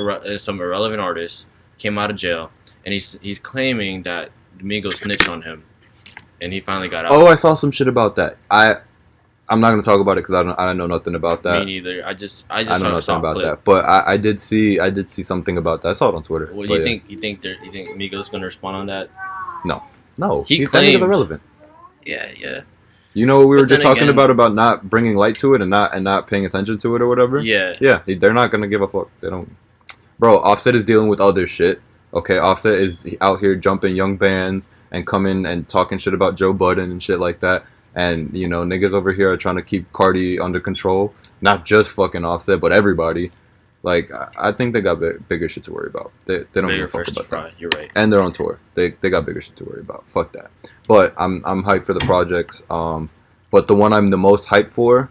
Speaker 2: some irrelevant artist came out of jail, and he's claiming that Migos snitched on him, and he finally got out.
Speaker 1: Oh, I saw some shit about that. I'm not gonna talk about it because I know nothing about that.
Speaker 2: Me neither. I
Speaker 1: know nothing about that. But I did see something about that. I saw it on Twitter.
Speaker 2: What do you think? You think Migos gonna respond on that?
Speaker 1: No. He claims irrelevant.
Speaker 2: Yeah.
Speaker 1: You know what we were just talking about not bringing light to it and not paying attention to it or whatever.
Speaker 2: Yeah.
Speaker 1: They're not gonna give a fuck. They don't. Bro, Offset is dealing with other shit. Okay, Offset is out here jumping young bands and coming and talking shit about Joe Budden and shit like that. And, niggas over here are trying to keep Cardi under control. Not just fucking Offset, but everybody. Like, I think they got bigger shit to worry about. They don't give a fuck about that.
Speaker 2: You're right.
Speaker 1: And they're on tour. They got bigger shit to worry about. Fuck that. But I'm hyped for the projects. But the one I'm the most hyped for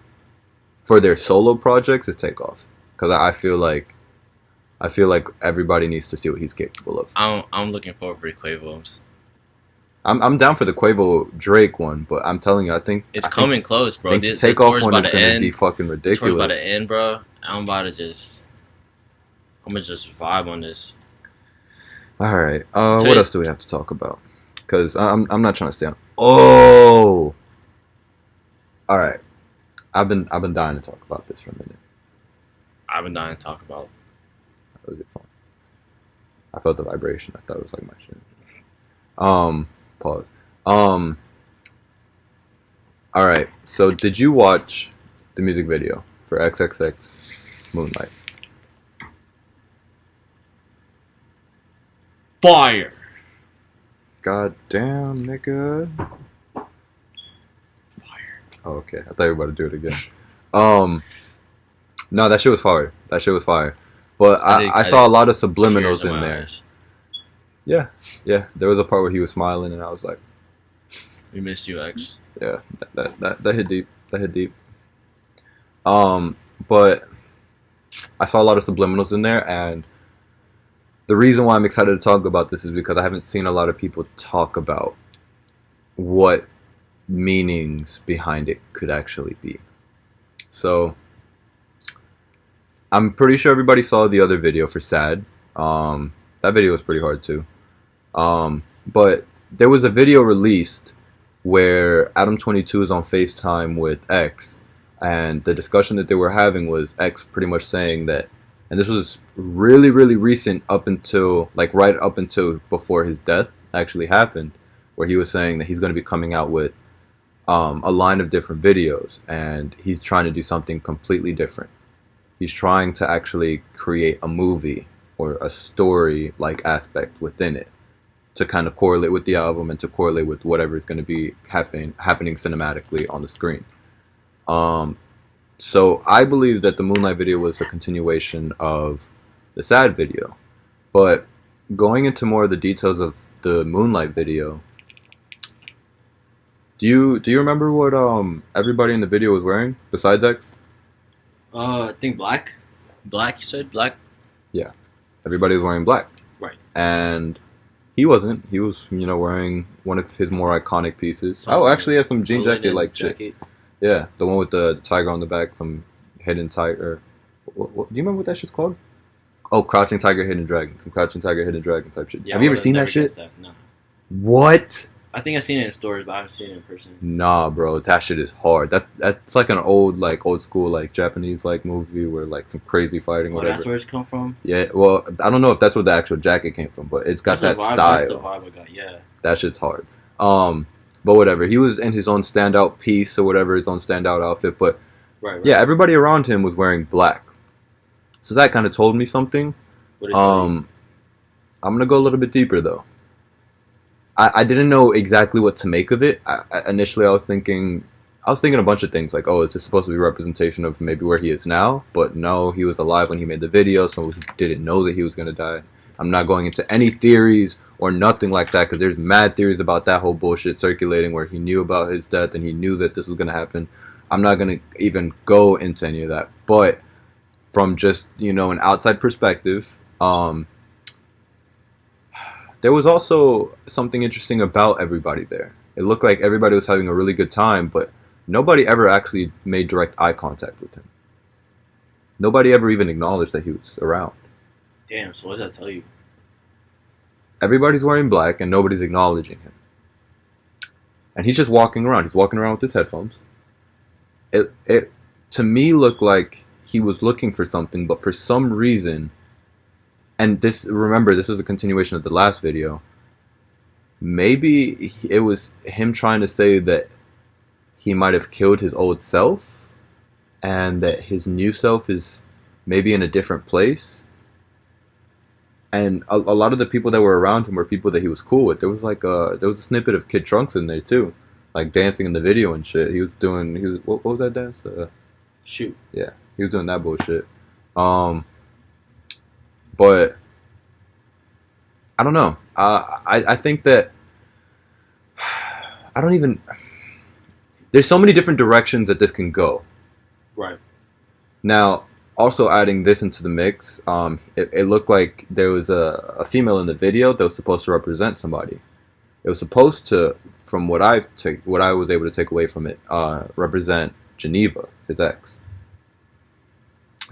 Speaker 1: their solo projects is Takeoff. Because I feel like everybody needs to see what he's capable of.
Speaker 2: I'm looking forward for Quavo's.
Speaker 1: I'm down for the Quavo Drake one, but I'm telling you, I think
Speaker 2: it's coming close, bro.
Speaker 1: The Takeoff one is gonna be fucking ridiculous.
Speaker 2: Towards by the end, bro. I'm gonna just vibe on this.
Speaker 1: All right. What else do we have to talk about? Because I'm not trying to stay on. Oh. All right. I've been dying to talk about this for a minute.
Speaker 2: I've been dying to talk about.
Speaker 1: That was your phone. I felt the vibration. I thought it was like my shit. Pause. Alright, so did you watch the music video for XXX Moonlight?
Speaker 2: Fire!
Speaker 1: God damn, nigga.
Speaker 2: Fire.
Speaker 1: Oh, okay. I thought you were about to do it again. No, that shit was fire. But I saw a lot of subliminals in there.
Speaker 2: Eyes.
Speaker 1: Yeah. There was a part where he was smiling, and I was like,
Speaker 2: "We missed you, X."
Speaker 1: Yeah, that hit deep. But I saw a lot of subliminals in there, and the reason why I'm excited to talk about this is because I haven't seen a lot of people talk about what meanings behind it could actually be. So I'm pretty sure everybody saw the other video for Sad. That video was pretty hard too. But there was a video released where Adam22 is on FaceTime with X, and the discussion that they were having was X pretty much saying that, and this was really, really recent, right up until before his death actually happened, where he was saying that he's going to be coming out with a line of different videos, and he's trying to do something completely different. He's trying to actually create a movie or a story-like aspect within it to kind of correlate with the album and to correlate with whatever is going to be happening cinematically on the screen. So I believe that the Moonlight video was a continuation of the Sad video. But going into more of the details of the Moonlight video, do you remember what everybody in the video was wearing besides X?
Speaker 2: I think black. Black, you said? Black?
Speaker 1: Yeah. Everybody was wearing black.
Speaker 2: Right.
Speaker 1: And he wasn't. He was, wearing one of his more iconic pieces. Oh, actually, he has some jean jacket shit. Yeah, the one with the tiger on the back, some hidden tiger. What, do you remember what that shit's called? Oh, Crouching Tiger, Hidden Dragon. Some Crouching Tiger, Hidden Dragon type shit.
Speaker 2: Yeah,
Speaker 1: have you ever seen that shit?
Speaker 2: No.
Speaker 1: What?
Speaker 2: I think I've seen it in stores, but I haven't seen it in person.
Speaker 1: Nah, bro, that shit is hard. That's like an old school Japanese movie where some crazy fighting.
Speaker 2: Oh,
Speaker 1: whatever.
Speaker 2: That's where it's come from.
Speaker 1: Yeah, well, I don't know if that's where the actual jacket came from, but it's got that style.
Speaker 2: That's the vibe I got. Yeah.
Speaker 1: That shit's hard. But whatever. He was in his own standout piece or whatever, his own standout outfit. But
Speaker 2: right.
Speaker 1: Yeah, everybody around him was wearing black. So that kind of told me something. I'm gonna go a little bit deeper though. I didn't know exactly what to make of it. Initially, I was thinking a bunch of things like, oh, is this supposed to be a representation of maybe where he is now? But no, he was alive when he made the video, so he didn't know that he was gonna die. I'm not going into any theories or nothing like that because there's mad theories about that whole bullshit circulating where he knew about his death and he knew that this was gonna happen. I'm not gonna even go into any of that. But from just an outside perspective, there was also something interesting about everybody there. It looked like everybody was having a really good time, but nobody ever actually made direct eye contact with him. Nobody ever even acknowledged that he was around.
Speaker 2: Damn, so what does that tell you?
Speaker 1: Everybody's wearing black and nobody's acknowledging him. And he's just walking around. He's walking around with his headphones. It to me looked like he was looking for something, but for some reason, and this is a continuation of the last video, maybe it was him trying to say that he might have killed his old self and that his new self is maybe in a different place. And a lot of the people that were around him were people that he was cool with. There was a snippet of Kid Trunks in there too, dancing in the video and shit. What was that dance?
Speaker 2: Shoot.
Speaker 1: Yeah, he was doing that bullshit. But I don't know. I think that there's so many different directions that this can go.
Speaker 2: Right.
Speaker 1: Now, also adding this into the mix, it looked like there was a female in the video that was supposed to represent somebody. It was supposed to, from what I was able to take away from it, represent Geneva, his ex.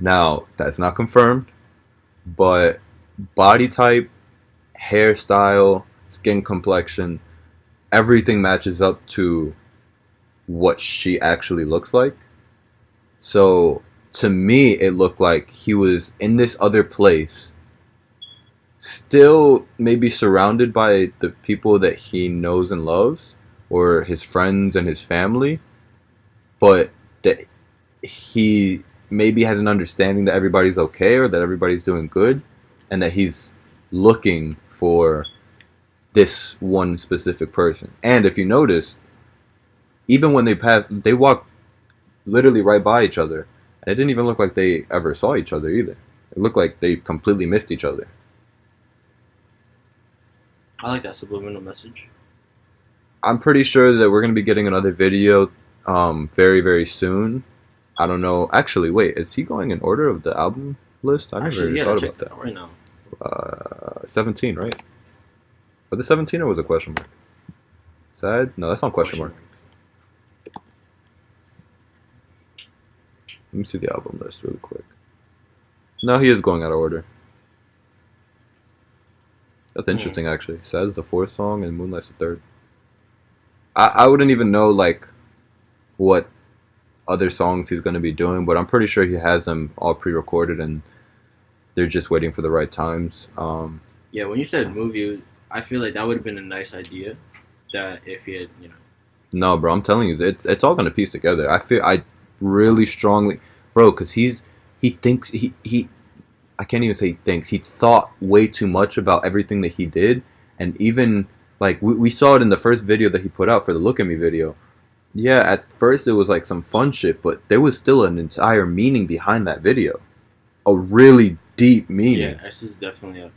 Speaker 1: Now, that's not confirmed, but body type, hairstyle, skin complexion, everything matches up to what she actually looks like. So to me, it looked like he was in this other place, still maybe surrounded by the people that he knows and loves, or his friends and his family, but that he maybe has an understanding that everybody's okay or that everybody's doing good, and that he's looking for this one specific person. And if you notice, even when they walked literally right by each other, and it didn't even look like they ever saw each other either. It looked like they completely missed each other.
Speaker 2: I like that subliminal message.
Speaker 1: I'm pretty sure that we're going to be getting another video very, very soon. I don't know. Actually, wait, is he going in order of the album list? I never thought about that.
Speaker 2: Right now.
Speaker 1: 17, right? Was it 17 or was it question mark? Sad? No, that's not question mark. Let me see the album list really quick. No, he is going out of order. That's interesting, actually. Sad is the 4th song and Moonlight's the 3rd. I wouldn't even know, what other songs he's going to be doing, but I'm pretty sure he has them all pre-recorded and they're just waiting for the right times.
Speaker 2: Yeah, when you said movie, I feel like that would have been a nice idea. That if he had,
Speaker 1: No, bro, I'm telling you, it's all going to piece together. I really strongly, bro, because he thinks I can't even say he thinks, he thought way too much about everything that he did. And even we saw it in the first video that he put out for the Look at Me video. Yeah, at first it was some fun shit, but there was still an entire meaning behind that video, a really deep meaning.
Speaker 2: Yeah, this is definitely a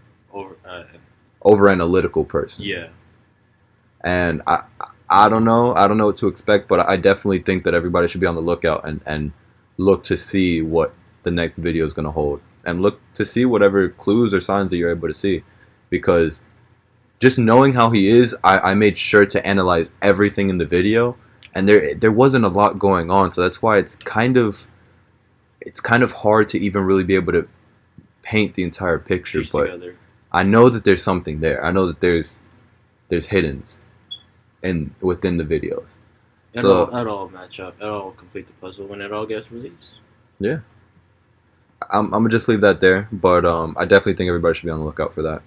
Speaker 1: over analytical person.
Speaker 2: Yeah.
Speaker 1: And I don't know what to expect, but I definitely think that everybody should be on the lookout and look to see what the next video is going to hold, and look to see whatever clues or signs that you're able to see, because just knowing how he is, I made sure to analyze everything in the video, and there wasn't a lot going on, so that's why it's kind of hard to even really be able to paint the entire picture.
Speaker 2: Piece
Speaker 1: but
Speaker 2: together.
Speaker 1: I know that there's something there. I know that there's hiddens within the videos.
Speaker 2: It'll all match up. It'll all complete the puzzle when it all gets released.
Speaker 1: Yeah. I'm gonna just leave that there, but I definitely think everybody should be on the lookout for that.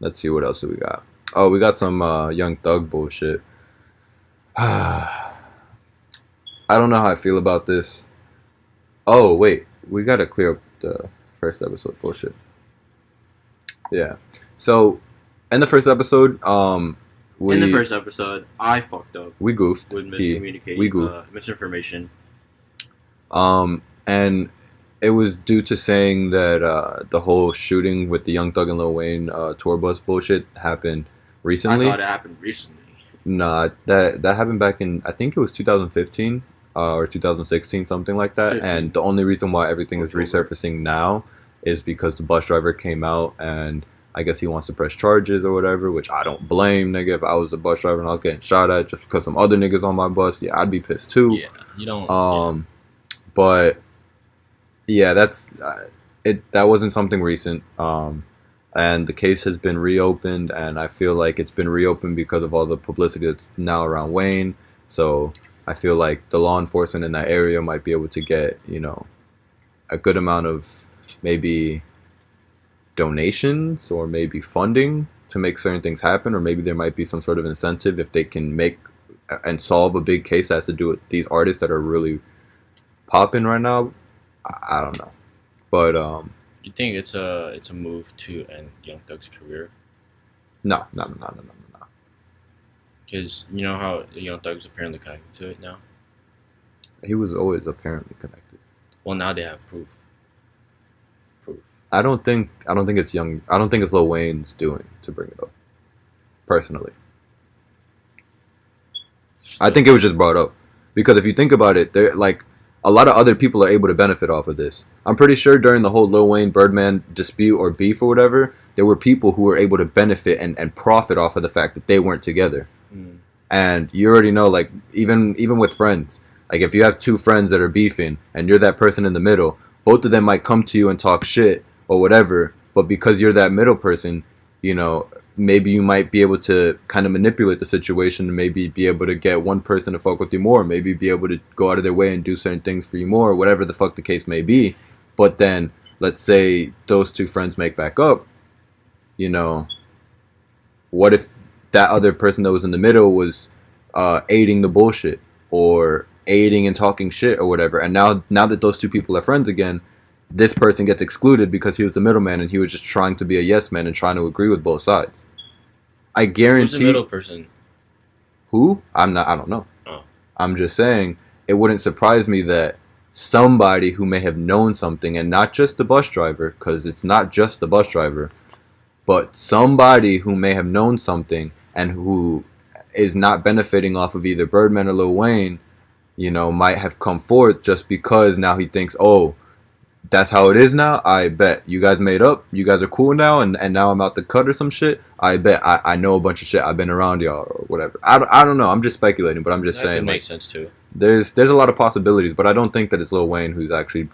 Speaker 1: Let's see, what else do we got? Oh, we got some Young Thug bullshit. I don't know how I feel about this. Oh wait, we gotta clear up the first episode bullshit. Yeah. So, in the first episode,
Speaker 2: I fucked up.
Speaker 1: We goofed.
Speaker 2: With miscommunicating.
Speaker 1: We goofed.
Speaker 2: Misinformation.
Speaker 1: And it was due to saying that the whole shooting with the Young Thug and Lil Wayne tour bus bullshit happened recently.
Speaker 2: I thought it happened recently.
Speaker 1: Nah, that happened back in, I think it was 2015 or 2016, something like that.
Speaker 2: 15.
Speaker 1: And the only reason why everything is resurfacing now is because the bus driver came out and I guess he wants to press charges or whatever, which I don't blame, nigga. If I was the bus driver and I was getting shot at just because some other niggas on my bus, yeah, I'd be pissed too.
Speaker 2: Yeah, you don't.
Speaker 1: But yeah, that's it. That wasn't something recent. And the case has been reopened, and I feel like it's been reopened because of all the publicity that's now around Wayne. So I feel like the law enforcement in that area might be able to get, a good amount of maybe donations or maybe funding to make certain things happen, or maybe there might be some sort of incentive if they can make and solve a big case that has to do with these artists that are really popping right now. I don't know, but
Speaker 3: you think it's a move to end Young Thug's career?
Speaker 1: No.
Speaker 3: Because you know how Young Thug's apparently connected to it now.
Speaker 1: He was always apparently connected.
Speaker 3: Well, now they have proof.
Speaker 1: I don't think it's Lil Wayne's doing to bring it up. Personally, I think it was just brought up because if you think about it, there like a lot of other people are able to benefit off of this. I'm pretty sure during the whole Lil Wayne Birdman dispute or beef or whatever, there were people who were able to benefit and profit off of the fact that they weren't together. And you already know, like even with friends, like if you have two friends that are beefing and you're that person in the middle, both of them might come to you and talk shit or whatever, but because you're that middle person, maybe you might be able to kind of manipulate the situation and maybe be able to get one person to fuck with you more, maybe be able to go out of their way and do certain things for you more, whatever the fuck the case may be. But then let's say those two friends make back up, what if that other person that was in the middle was aiding the bullshit or aiding and talking shit or whatever, and now that those two people are friends again, this person gets excluded because he was the middleman and he was just trying to be a yes man and trying to agree with both sides. I guarantee.
Speaker 3: Who's the middle person?
Speaker 1: Who? I don't know.
Speaker 3: Oh.
Speaker 1: I'm just saying it wouldn't surprise me that somebody who may have known something, and not just the bus driver, because it's not just the bus driver, but somebody who may have known something and who is not benefiting off of either Birdman or Lil Wayne, might have come forth just because now he thinks, oh, that's how it is now. I bet you guys made up. You guys are cool now, and now I'm out the cut or some shit. I bet I know a bunch of shit. I've been around y'all or whatever. I don't know. I'm just speculating, but I'm just saying.
Speaker 3: That makes sense too.
Speaker 1: There's a lot of possibilities, but I don't think that it's Lil Wayne who's actually,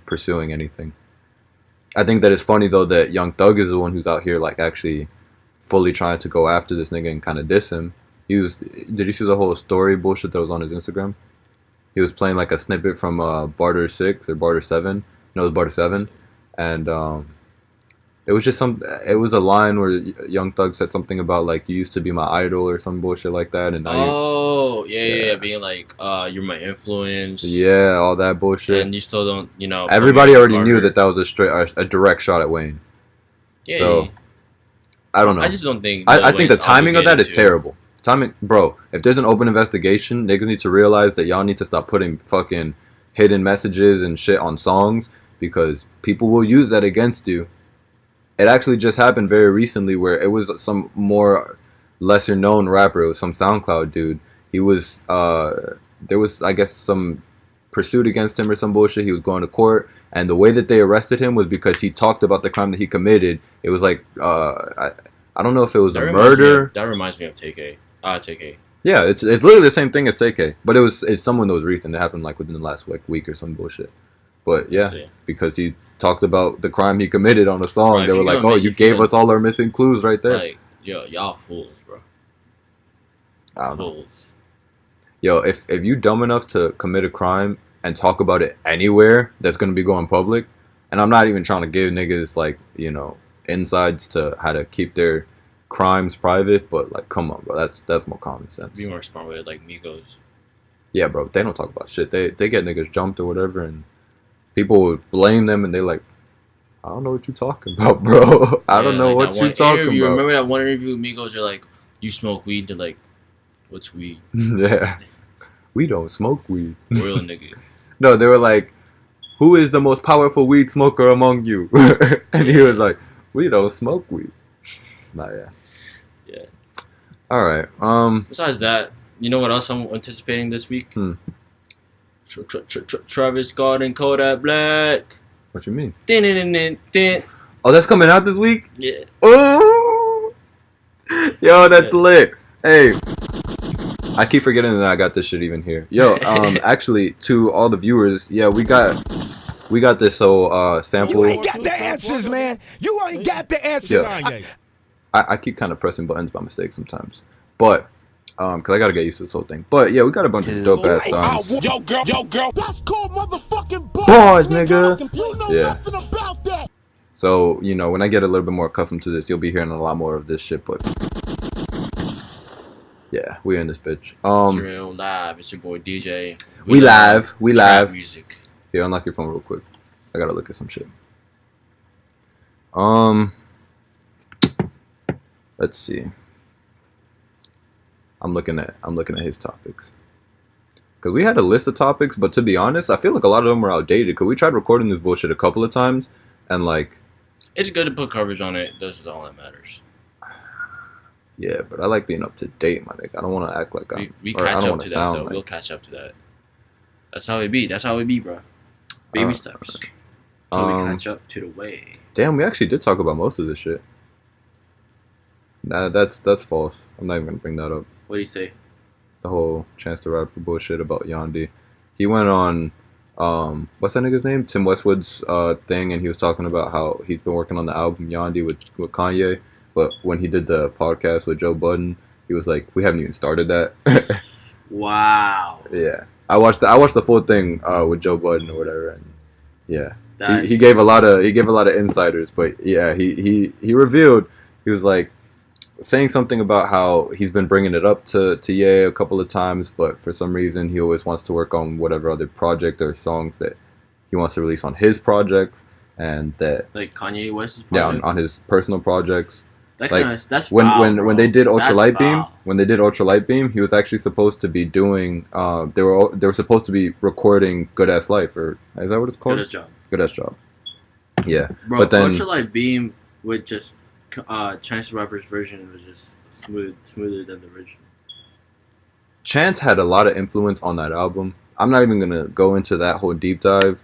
Speaker 1: pursuing anything. I think that it's funny though that Young Thug is the one who's out here like actually fully trying to go after this nigga and kind of diss him. Did you see the whole story bullshit that was on his Instagram? He was playing like a snippet from Barter 6 or Barter 7. No, it was Barter 7. And it was just it was a line where Young Thug said something about like, you used to be my idol or some bullshit like that. And now
Speaker 3: yeah, being like, you're my influence.
Speaker 1: Yeah, all that bullshit.
Speaker 3: And you still don't,
Speaker 1: Everybody already knew that was a direct shot at Wayne.
Speaker 3: Yeah.
Speaker 1: So, I don't know.
Speaker 3: I just don't think.
Speaker 1: I think the timing of that is terrible. Timing, bro, if there's an open investigation, niggas need to realize that y'all need to stop putting fucking hidden messages and shit on songs, because people will use that against you It actually just happened very recently where it was some more lesser known rapper. It was some SoundCloud dude. He was there was, I guess, some pursuit against him or some bullshit. He was going to court, and the way that they arrested him was because he talked about the crime that he committed. It was like I don't know if it was a murder.
Speaker 3: That reminds me of TK. TK.
Speaker 1: Yeah, it's literally the same thing as TK, but it's someone that was recent. It happened like within the last week or some bullshit. But yeah, because he talked about the crime he committed on a song. Right, they were like, "Oh, you gave us all our missing clues right there."
Speaker 3: Like, yo, y'all fools, bro.
Speaker 1: I don't know. Yo, if you dumb enough to commit a crime and talk about it anywhere that's gonna be going public, and I'm not even trying to give niggas like, you know, insides to how to keep their crimes private, but like, come on, bro, that's more common sense.
Speaker 3: Be more smart with it, like Migos.
Speaker 1: Yeah, bro, they don't talk about shit. They get niggas jumped or whatever, and people would blame them, and they like, I don't know what you're talking about, bro. I don't know what you're talking about.
Speaker 3: Remember that one interview with Migos? You're like, you smoke weed? They're like, what's weed?
Speaker 1: Yeah, we don't smoke weed.
Speaker 3: Real nigga.
Speaker 1: No, they were like, who is the most powerful weed smoker among you? And he was like, we don't smoke weed. Nah, yeah.
Speaker 3: Yeah.
Speaker 1: All right.
Speaker 3: Besides that, you know what else I'm anticipating this week? Travis Scott and Kodak Black.
Speaker 1: What you mean?
Speaker 3: Dun.
Speaker 1: Oh, that's coming out this week?
Speaker 3: Yeah.
Speaker 1: Oh! Yo, that's lit. Hey. I keep forgetting that I got this shit even here. Yo, actually, to all the viewers, yeah, we got this sample.
Speaker 4: You ain't got the answers, man. You ain't got the answers.
Speaker 1: Yeah. I keep kind of pressing buttons by mistake sometimes. But, because I got to get used to this whole thing. But, yeah, we got a bunch of dope-ass songs.
Speaker 4: Yo, girl. That's called motherfucking
Speaker 1: bars, nigga.
Speaker 4: You know
Speaker 1: yeah.
Speaker 4: nothing about that.
Speaker 1: So, you know, when I get a little bit more accustomed to this, you'll be hearing a lot more of this shit, but... Yeah, we in this bitch.
Speaker 3: It's real live. It's your boy DJ.
Speaker 1: We live.
Speaker 3: Music.
Speaker 1: Here, unlock your phone real quick. I gotta look at some shit. Let's see. I'm looking at his topics. Cause we had a list of topics, but to be honest, I feel like a lot of them are outdated. Cause we tried recording this bullshit a couple of times, and like,
Speaker 3: it's good to put coverage on it. That's all that matters.
Speaker 1: Yeah, but I like being up to date, my nigga. I don't want to act like
Speaker 3: we catch up to that, though. Like... We'll catch up to that. That's how it be. Bro. Baby steps.
Speaker 2: Until we catch up to the way.
Speaker 1: Damn, we actually did talk about most of this shit. Nah, that's false. I'm not even gonna bring that up.
Speaker 2: What do you say?
Speaker 1: The whole Chance the Rapper bullshit about Yandhi. He went on, what's that nigga's name? Tim Westwood's thing, and he was talking about how he's been working on the album Yandhi with Kanye. But when he did the podcast with Joe Budden, he was like, "We haven't even started that."
Speaker 2: Wow.
Speaker 1: Yeah, I watched the full thing with Joe Budden or whatever, and yeah, he gave a lot of insiders. But yeah, he revealed, he was like saying something about how he's been bringing it up to Ye a couple of times, but for some reason he always wants to work on whatever other project or songs that he wants to release on his projects, and that
Speaker 2: like Kanye West's project?
Speaker 1: Yeah, on his personal projects.
Speaker 2: That
Speaker 1: like
Speaker 2: that's
Speaker 1: when
Speaker 2: foul,
Speaker 1: when they did Ultralight Beam, he was actually supposed to be doing they were supposed to be recording Good Ass Life, or is that what it's called? Good Ass Job. Yeah,
Speaker 2: bro. But then Ultralight Beam with just Chance the Rapper's version was just smoother than the original.
Speaker 1: Chance had a lot of influence on that album. I'm not even gonna go into that whole deep dive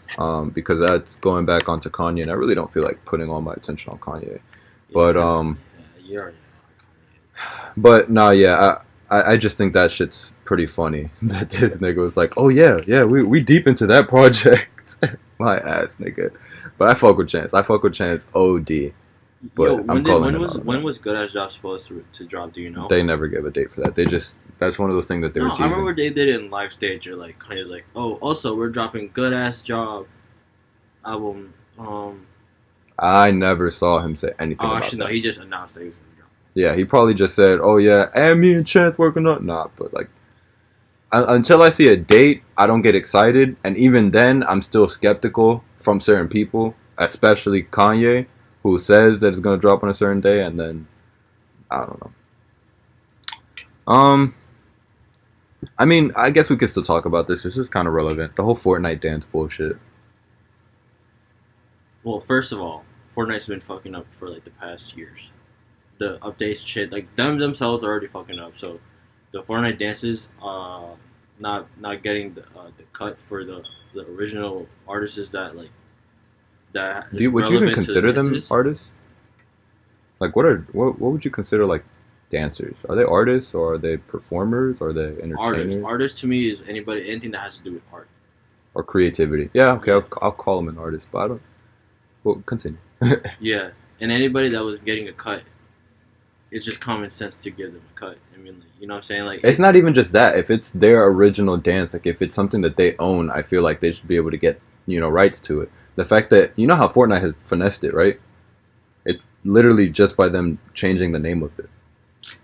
Speaker 1: because that's going back onto Kanye, and I really don't feel like putting all my attention on Kanye. But but no, yeah, I just think that shit's pretty funny that this nigga was like, oh yeah, we deep into that project. My ass, nigga. But I fuck with Chance OD. But
Speaker 2: when was Good Ass Job supposed to drop? Do you know?
Speaker 1: They never gave a date for that. That's one of those things that they were teasing.
Speaker 2: I remember they did it in live stage. Or like kind of like, oh, also we're dropping Good Ass Job album.
Speaker 1: I never saw him say anything about
Speaker 2: actually,
Speaker 1: that.
Speaker 2: No, he just announced that he was going to drop.
Speaker 1: Yeah, he probably just said, oh yeah, and me and Chance working on... Nah, but like, until I see a date, I don't get excited. And even then, I'm still skeptical from certain people, especially Kanye, who says that it's going to drop on a certain day, and then, I don't know. I mean, I guess we could still talk about this. This is kind of relevant. The whole Fortnite dance bullshit.
Speaker 2: Well, first of all, Fortnite's been fucking up for like the past years. The updates shit, like them themselves are already fucking up. So the Fortnite dances, not getting the cut for the original artists that like that.
Speaker 1: Would you even consider them artists? Like what would you consider like dancers? Are they artists or are they performers? Or are they entertainers?
Speaker 2: Artists to me is anything that has to do with art
Speaker 1: or creativity. Yeah, okay, yeah. I'll call them an artist, but I don't. Well, continue.
Speaker 2: Yeah, and anybody that was getting a cut, it's just common sense to give them a cut. I mean, like, you know what I'm saying? Like,
Speaker 1: it's not even just that. If it's their original dance, like if it's something that they own, I feel like they should be able to get, rights to it. The fact that, how Fortnite has finessed it, right? It literally just by them changing the name of it.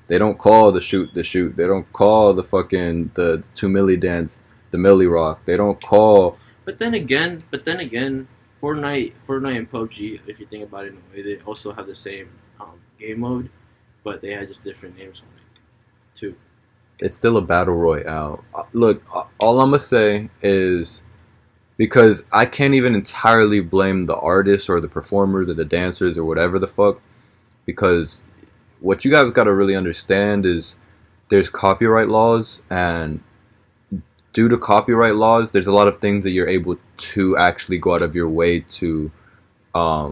Speaker 1: They don't call the shoot. They don't call the fucking, the 2 milli dance, the milli rock. They don't call.
Speaker 2: But then again, Fortnite and PUBG, if you think about it in a way, they also have the same game mode, but they had just different names on it, too.
Speaker 1: It's still a battle royale. Look, all I'm going to say is, because I can't even entirely blame the artists or the performers or the dancers or whatever the fuck, because what you guys got to really understand is there's copyright laws, and due to copyright laws, there's a lot of things that you're able to actually go out of your way to, I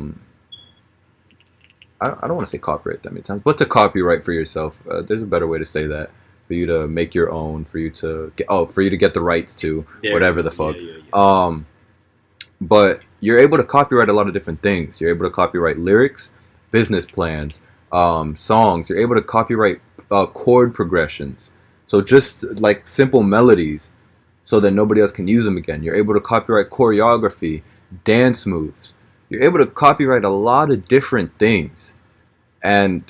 Speaker 1: don't want to say copyright that many times, but to copyright for yourself. There's a better way to say that. For you to make your own, for you to get the rights to whatever the fuck. Yeah. But you're able to copyright a lot of different things. You're able to copyright lyrics, business plans, songs. You're able to copyright chord progressions. So just like simple melodies, so that nobody else can use them again. You're able to copyright choreography, dance moves. You're able to copyright a lot of different things, and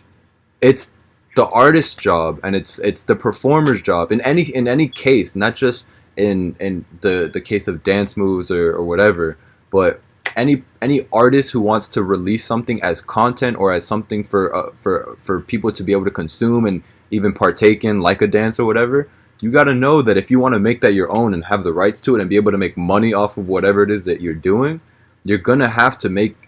Speaker 1: it's the artist's job, and it's the performer's job in any case, not just in the case of dance moves or whatever, but any artist who wants to release something as content or as something for people to be able to consume and even partake in, like a dance or whatever. You got to know that if you want to make that your own and have the rights to it and be able to make money off of whatever it is that you're doing, you're going to have to make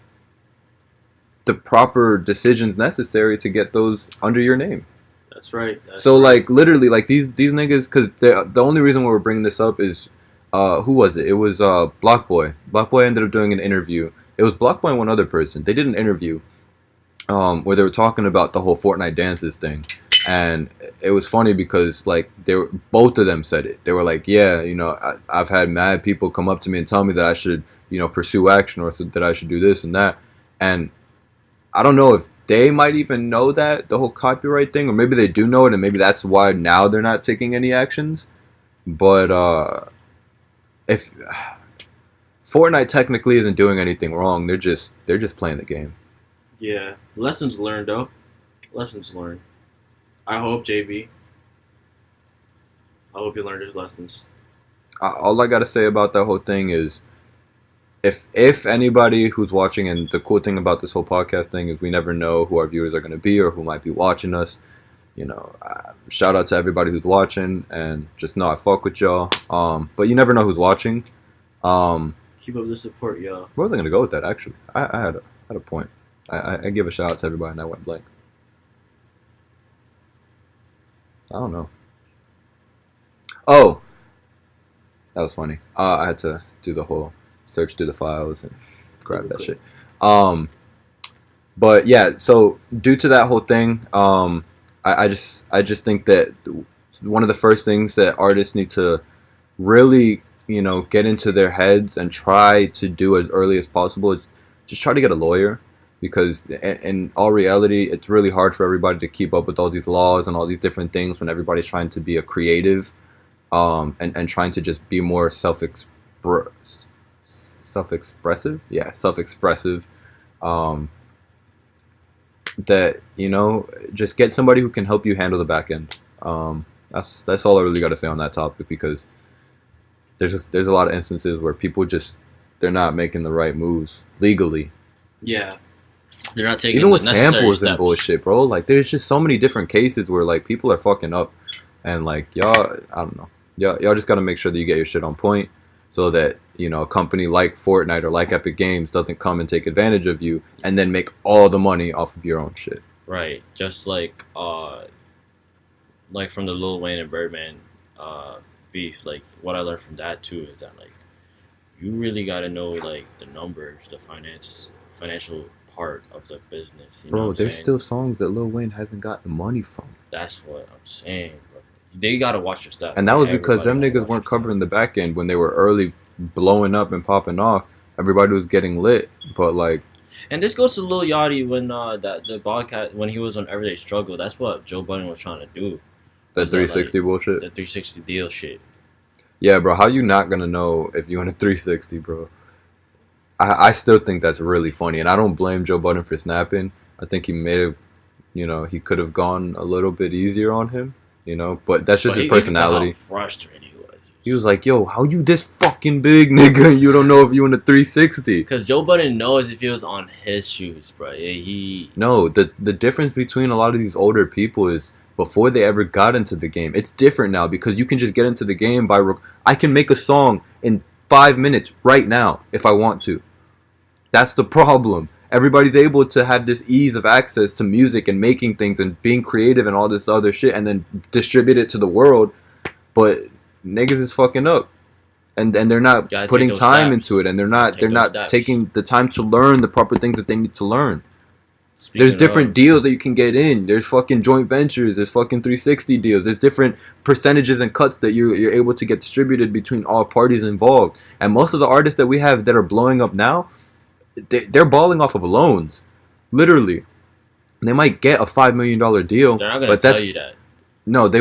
Speaker 1: the proper decisions necessary to get those under your name.
Speaker 2: That's right.
Speaker 1: So, like, literally, like, these niggas, because the only reason why we're bringing this up is, who was it? It was Block Boy. Block Boy ended up doing an interview. It was Block Boy and one other person. They did an interview where they were talking about the whole Fortnite dances thing. And it was funny because, like, both of them said it. They were like, yeah, I've had mad people come up to me and tell me that I should, pursue action, or that I should do this and that. And I don't know if they might even know that, the whole copyright thing, or maybe they do know it, and maybe that's why now they're not taking any actions. But if Fortnite technically isn't doing anything wrong, they're just playing the game.
Speaker 2: Yeah, lessons learned though. Lessons learned. I hope, JB. I hope he learned his lessons.
Speaker 1: All I gotta say about that whole thing is, if anybody who's watching, and the cool thing about this whole podcast thing is we never know who our viewers are gonna be or who might be watching us. Shout out to everybody who's watching, and just know I fuck with y'all. But you never know who's watching.
Speaker 2: Keep up the support, y'all.
Speaker 1: Where was I gonna go with that? Actually, I had a point. I give a shout out to everybody, and I went blank. I don't know. Oh, that was funny. I had to do the whole search through the files and grab that shit. But yeah, so due to that whole thing, I just think that one of the first things that artists need to really, get into their heads and try to do as early as possible is just try to get a lawyer. Because in all reality, it's really hard for everybody to keep up with all these laws and all these different things when everybody's trying to be a creative, and trying to just be more self-expressive. Yeah, self-expressive. That just get somebody who can help you handle the back end. That's all I really got to say on that topic, because there's a lot of instances where people they're not making the right moves legally.
Speaker 2: Yeah.
Speaker 3: They're not taking
Speaker 1: even with samples
Speaker 3: steps.
Speaker 1: And bullshit, bro. Like, there's just so many different cases where, like, people are fucking up, and like, y'all, I don't know, y'all just gotta make sure that you get your shit on point. so that, you know, a company like Fortnite or like Epic Games doesn't come and take advantage of you and then make all the money off of your own shit.
Speaker 3: Right. Just like from the Lil Wayne and Birdman beef, like what I learned from that too is that like you really gotta know like the numbers, the financial part of the business. You know
Speaker 1: Bro,
Speaker 3: what
Speaker 1: there's
Speaker 3: saying?
Speaker 1: still songs that Lil Wayne hasn't gotten money from.
Speaker 3: That's what I'm saying, bro. They gotta watch your stuff.
Speaker 1: And that was because them niggas weren't covering the back end when they were early blowing up and popping off. Everybody was getting lit, but like.
Speaker 3: And this goes to Lil Yachty when the podcast when he was on Everyday Struggle. That's what Joe Budden was trying to do.
Speaker 1: That 360 bullshit.
Speaker 3: The 360 deal shit.
Speaker 1: Yeah, bro. How you not gonna know if you want a 360, bro? I still think that's really funny, and I don't blame Joe Budden for snapping. I think he may have, you know, he could have gone a little bit easier on him, you know. But that's just his personality.
Speaker 3: You could tell how frustrated he was.
Speaker 1: He was like, "Yo, how you this fucking big, nigga? And you don't know if you in a 360?"
Speaker 3: Because Joe Budden knows if he was on his shoes, bro.
Speaker 1: No, the difference between a lot of these older people is before they ever got into the game. It's different now because you can just get into the game by. I can make a song in 5 minutes right now if I want to. That's the problem. Everybody's able to have this ease of access to music and making things and being creative and all this other shit and then distribute it to the world. But niggas is fucking up. And they're not putting time into it, and they're not taking the time to learn the proper things that they need to learn. There's different deals that you can get in. There's fucking joint ventures. There's fucking 360 deals. There's different percentages and cuts that you're able to get distributed between all parties involved. And most of the artists that we have that are blowing up now, they're balling off of loans, literally. They might get a $5 million deal.
Speaker 3: They're not gonna tell you that.
Speaker 1: No, they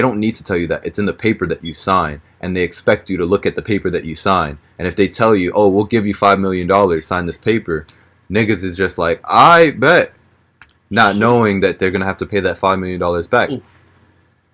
Speaker 1: don't need to tell you that. It's in the paper that you sign, and they expect you to look at the paper that you sign. And if they tell you, "Oh, we'll give you $5 million, sign this paper," niggas is just like, "I bet," not knowing that they're gonna have to pay that $5 million back. Oof.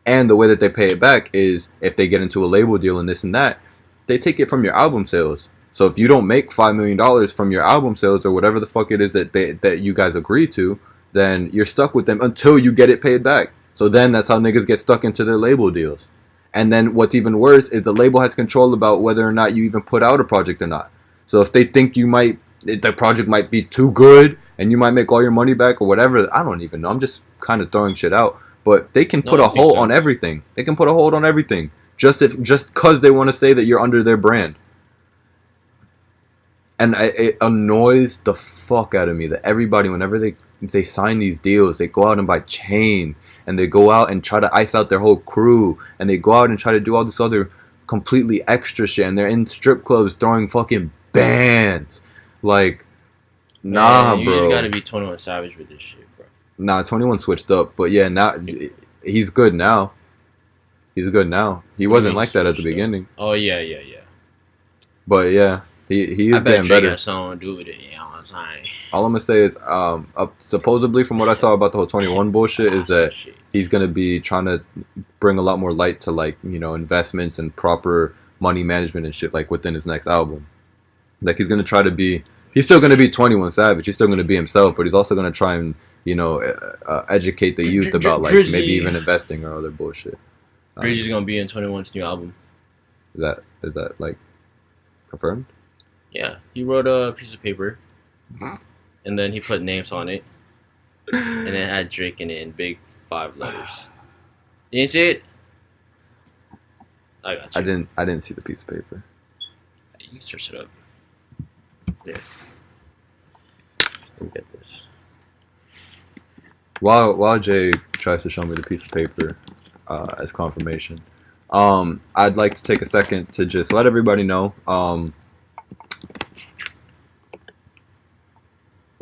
Speaker 1: And the way that they pay it back is if they get into a label deal and this and that, they take it from your album sales. So if you don't make $5 million from your album sales or whatever the fuck it is that you guys agree to, then you're stuck with them until you get it paid back. So then that's how niggas get stuck into their label deals. And then what's even worse is the label has control about whether or not you even put out a project or not. So if they think the project might be too good and you might make all your money back or whatever, I don't even know. I'm just kind of throwing shit out. But they can put a hold on everything. They can put a hold on everything just because they want to say that you're under their brand. And it annoys the fuck out of me that everybody, whenever they sign these deals, they go out and buy chains, and they go out and try to ice out their whole crew, and they go out and try to do all this other completely extra shit, and they're in strip clubs throwing fucking bands. Like, nah,
Speaker 3: man,
Speaker 1: bro.
Speaker 3: You just gotta be 21 Savage with this shit, bro.
Speaker 1: Nah, 21 switched up, but yeah, now he's good now. He's good now. He wasn't like that at the beginning.
Speaker 3: Oh yeah.
Speaker 1: But yeah. He is getting better.
Speaker 3: Something to do with it, you know what I'm saying?
Speaker 1: All I'm gonna say is, supposedly from what I saw about the whole 21 bullshit, is that he's gonna be trying to bring a lot more light to, like, you know, investments and proper money management and shit, like, within his next album. Like, he's gonna try to be, he's still gonna be 21 Savage. He's still gonna be himself, but he's also gonna try and, you know, educate the youth about, like, maybe even investing or other bullshit.
Speaker 3: Drizzy's gonna be in 21's new album.
Speaker 1: Is that like confirmed?
Speaker 3: Yeah, he wrote a piece of paper, and then he put names on it, and it had Drake in it in big 5 letters. You didn't see it? I got you.
Speaker 1: I didn't see the piece of paper.
Speaker 3: You can search it up. Yeah. Let me get this.
Speaker 1: While Jay tries to show me the piece of paper as confirmation, I'd like to take a second to just let everybody know.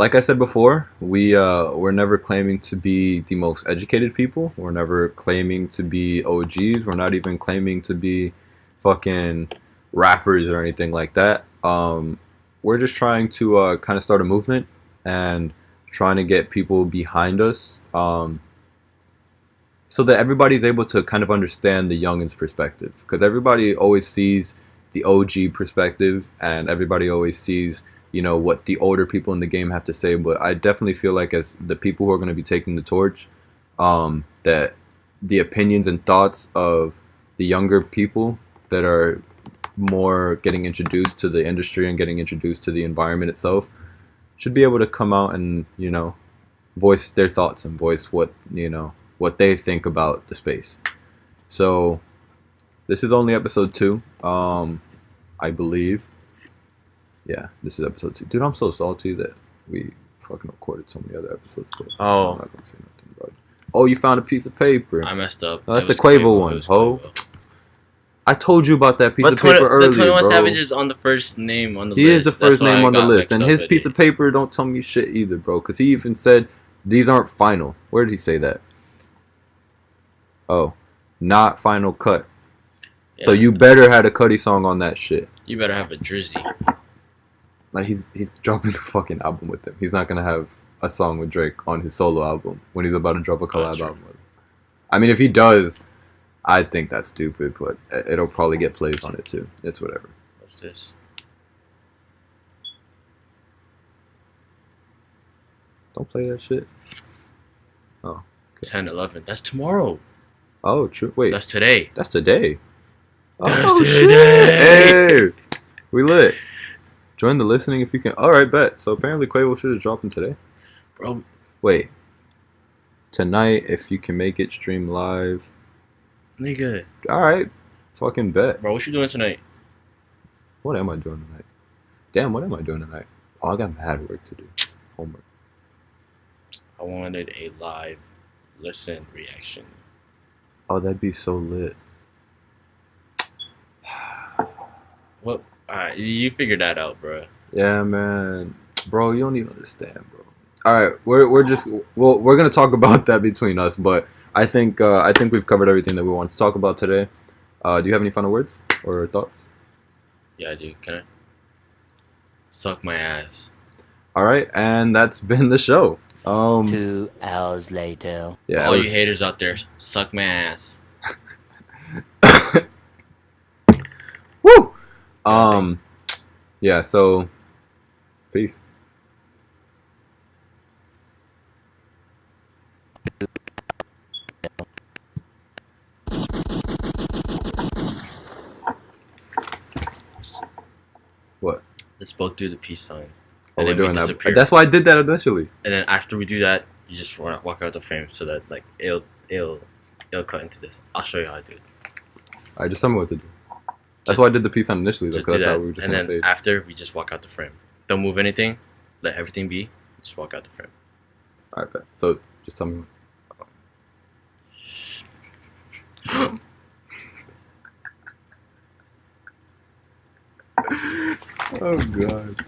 Speaker 1: Like I said before, we're never claiming to be the most educated people. We're never claiming to be OGs. We're not even claiming to be fucking rappers or anything like that. We're just trying to kind of start a movement and trying to get people behind us, so that everybody's able to kind of understand the youngin's perspective. Because everybody always sees the OG perspective, and everybody always sees, you know, what the older people in the game have to say. But I definitely feel like, as the people who are going to be taking the torch, that the opinions and thoughts of the younger people that are more getting introduced to the industry and getting introduced to the environment itself should be able to come out and, you know, voice their thoughts and voice what, you know, what they think about the space. So this is only episode 2, I believe. Yeah, this is episode 2. Dude, I'm so salty that we fucking recorded so many other episodes. But
Speaker 3: Oh.
Speaker 1: I'm not gonna say nothing about it. Oh, you found a piece of paper.
Speaker 3: I messed up.
Speaker 1: No, that's
Speaker 3: It
Speaker 1: the
Speaker 3: was
Speaker 1: Quavo one,
Speaker 3: It was
Speaker 1: ho.
Speaker 3: Quavo.
Speaker 1: I told you about that piece
Speaker 3: But
Speaker 1: of paper earlier,
Speaker 3: the 21
Speaker 1: bro.
Speaker 3: Savage is on the first name on the list.
Speaker 1: He is the
Speaker 3: That's
Speaker 1: first
Speaker 3: why
Speaker 1: name
Speaker 3: I
Speaker 1: on the
Speaker 3: got
Speaker 1: list,
Speaker 3: mixed
Speaker 1: and
Speaker 3: up
Speaker 1: his
Speaker 3: with
Speaker 1: piece
Speaker 3: it.
Speaker 1: of paper don't tell me shit either, bro. Because he even said these aren't final. Where did he say that? Oh, not final cut.
Speaker 3: Yeah.
Speaker 1: So you better had a Cuddy song on that shit.
Speaker 3: You better have a Drizzy.
Speaker 1: Like he's dropping a fucking album with him. He's not gonna have a song with Drake on his solo album when he's about to drop a collab album with him. I mean, if he does, I think that's stupid, but it'll probably get plays on it too. It's whatever.
Speaker 3: What's this?
Speaker 1: Don't play that shit. Oh.
Speaker 3: 10/11. That's tomorrow.
Speaker 1: Oh, true. Wait.
Speaker 3: That's today.
Speaker 1: That's today.
Speaker 3: That's
Speaker 1: Oh,
Speaker 3: today.
Speaker 1: shit. Hey, we lit. Join the listening if you can. All right, bet. So apparently Quavo should have dropped him today.
Speaker 3: Bro,
Speaker 1: Wait. Tonight, if you can make it, stream live.
Speaker 3: nigga.
Speaker 1: All right. Fucking bet.
Speaker 3: Bro, what you doing tonight?
Speaker 1: What am I doing tonight? Damn, what am I doing tonight? Oh, I got mad work to do. Homework.
Speaker 3: I wanted a live listen reaction.
Speaker 1: Oh, that'd be so lit.
Speaker 3: What? Alright, you figured that out, bro.
Speaker 1: Yeah, man. Bro, you don't even understand, bro. All right, we're gonna talk about that between us, but I think we've covered everything that we want to talk about today. Do you have any final words or thoughts?
Speaker 3: Yeah, dude. Can I? Suck my ass.
Speaker 1: All right, and that's been the show.
Speaker 5: 2 hours later.
Speaker 1: Yeah,
Speaker 3: All
Speaker 1: it
Speaker 3: you
Speaker 1: was-
Speaker 3: haters out there, suck my ass.
Speaker 1: Woo! Yeah. So, peace. What?
Speaker 3: Let's both do the peace sign.
Speaker 1: Oh, we're
Speaker 3: And then we
Speaker 1: doing that.
Speaker 3: disappear.
Speaker 1: That's why I did that initially.
Speaker 3: And then after we do that, you just walk out the frame so that like it'll cut into this. I'll show you how I do it.
Speaker 1: All right, just tell me what to do. That's why I did the peace on initially, though,
Speaker 3: Just
Speaker 1: because
Speaker 3: do
Speaker 1: I
Speaker 3: that.
Speaker 1: thought we were just
Speaker 3: And
Speaker 1: gonna
Speaker 3: then
Speaker 1: fade.
Speaker 3: after we just walk out the frame. Don't move anything. Let everything be. Just walk out the frame.
Speaker 1: All right, bet. So just tell me. Oh god.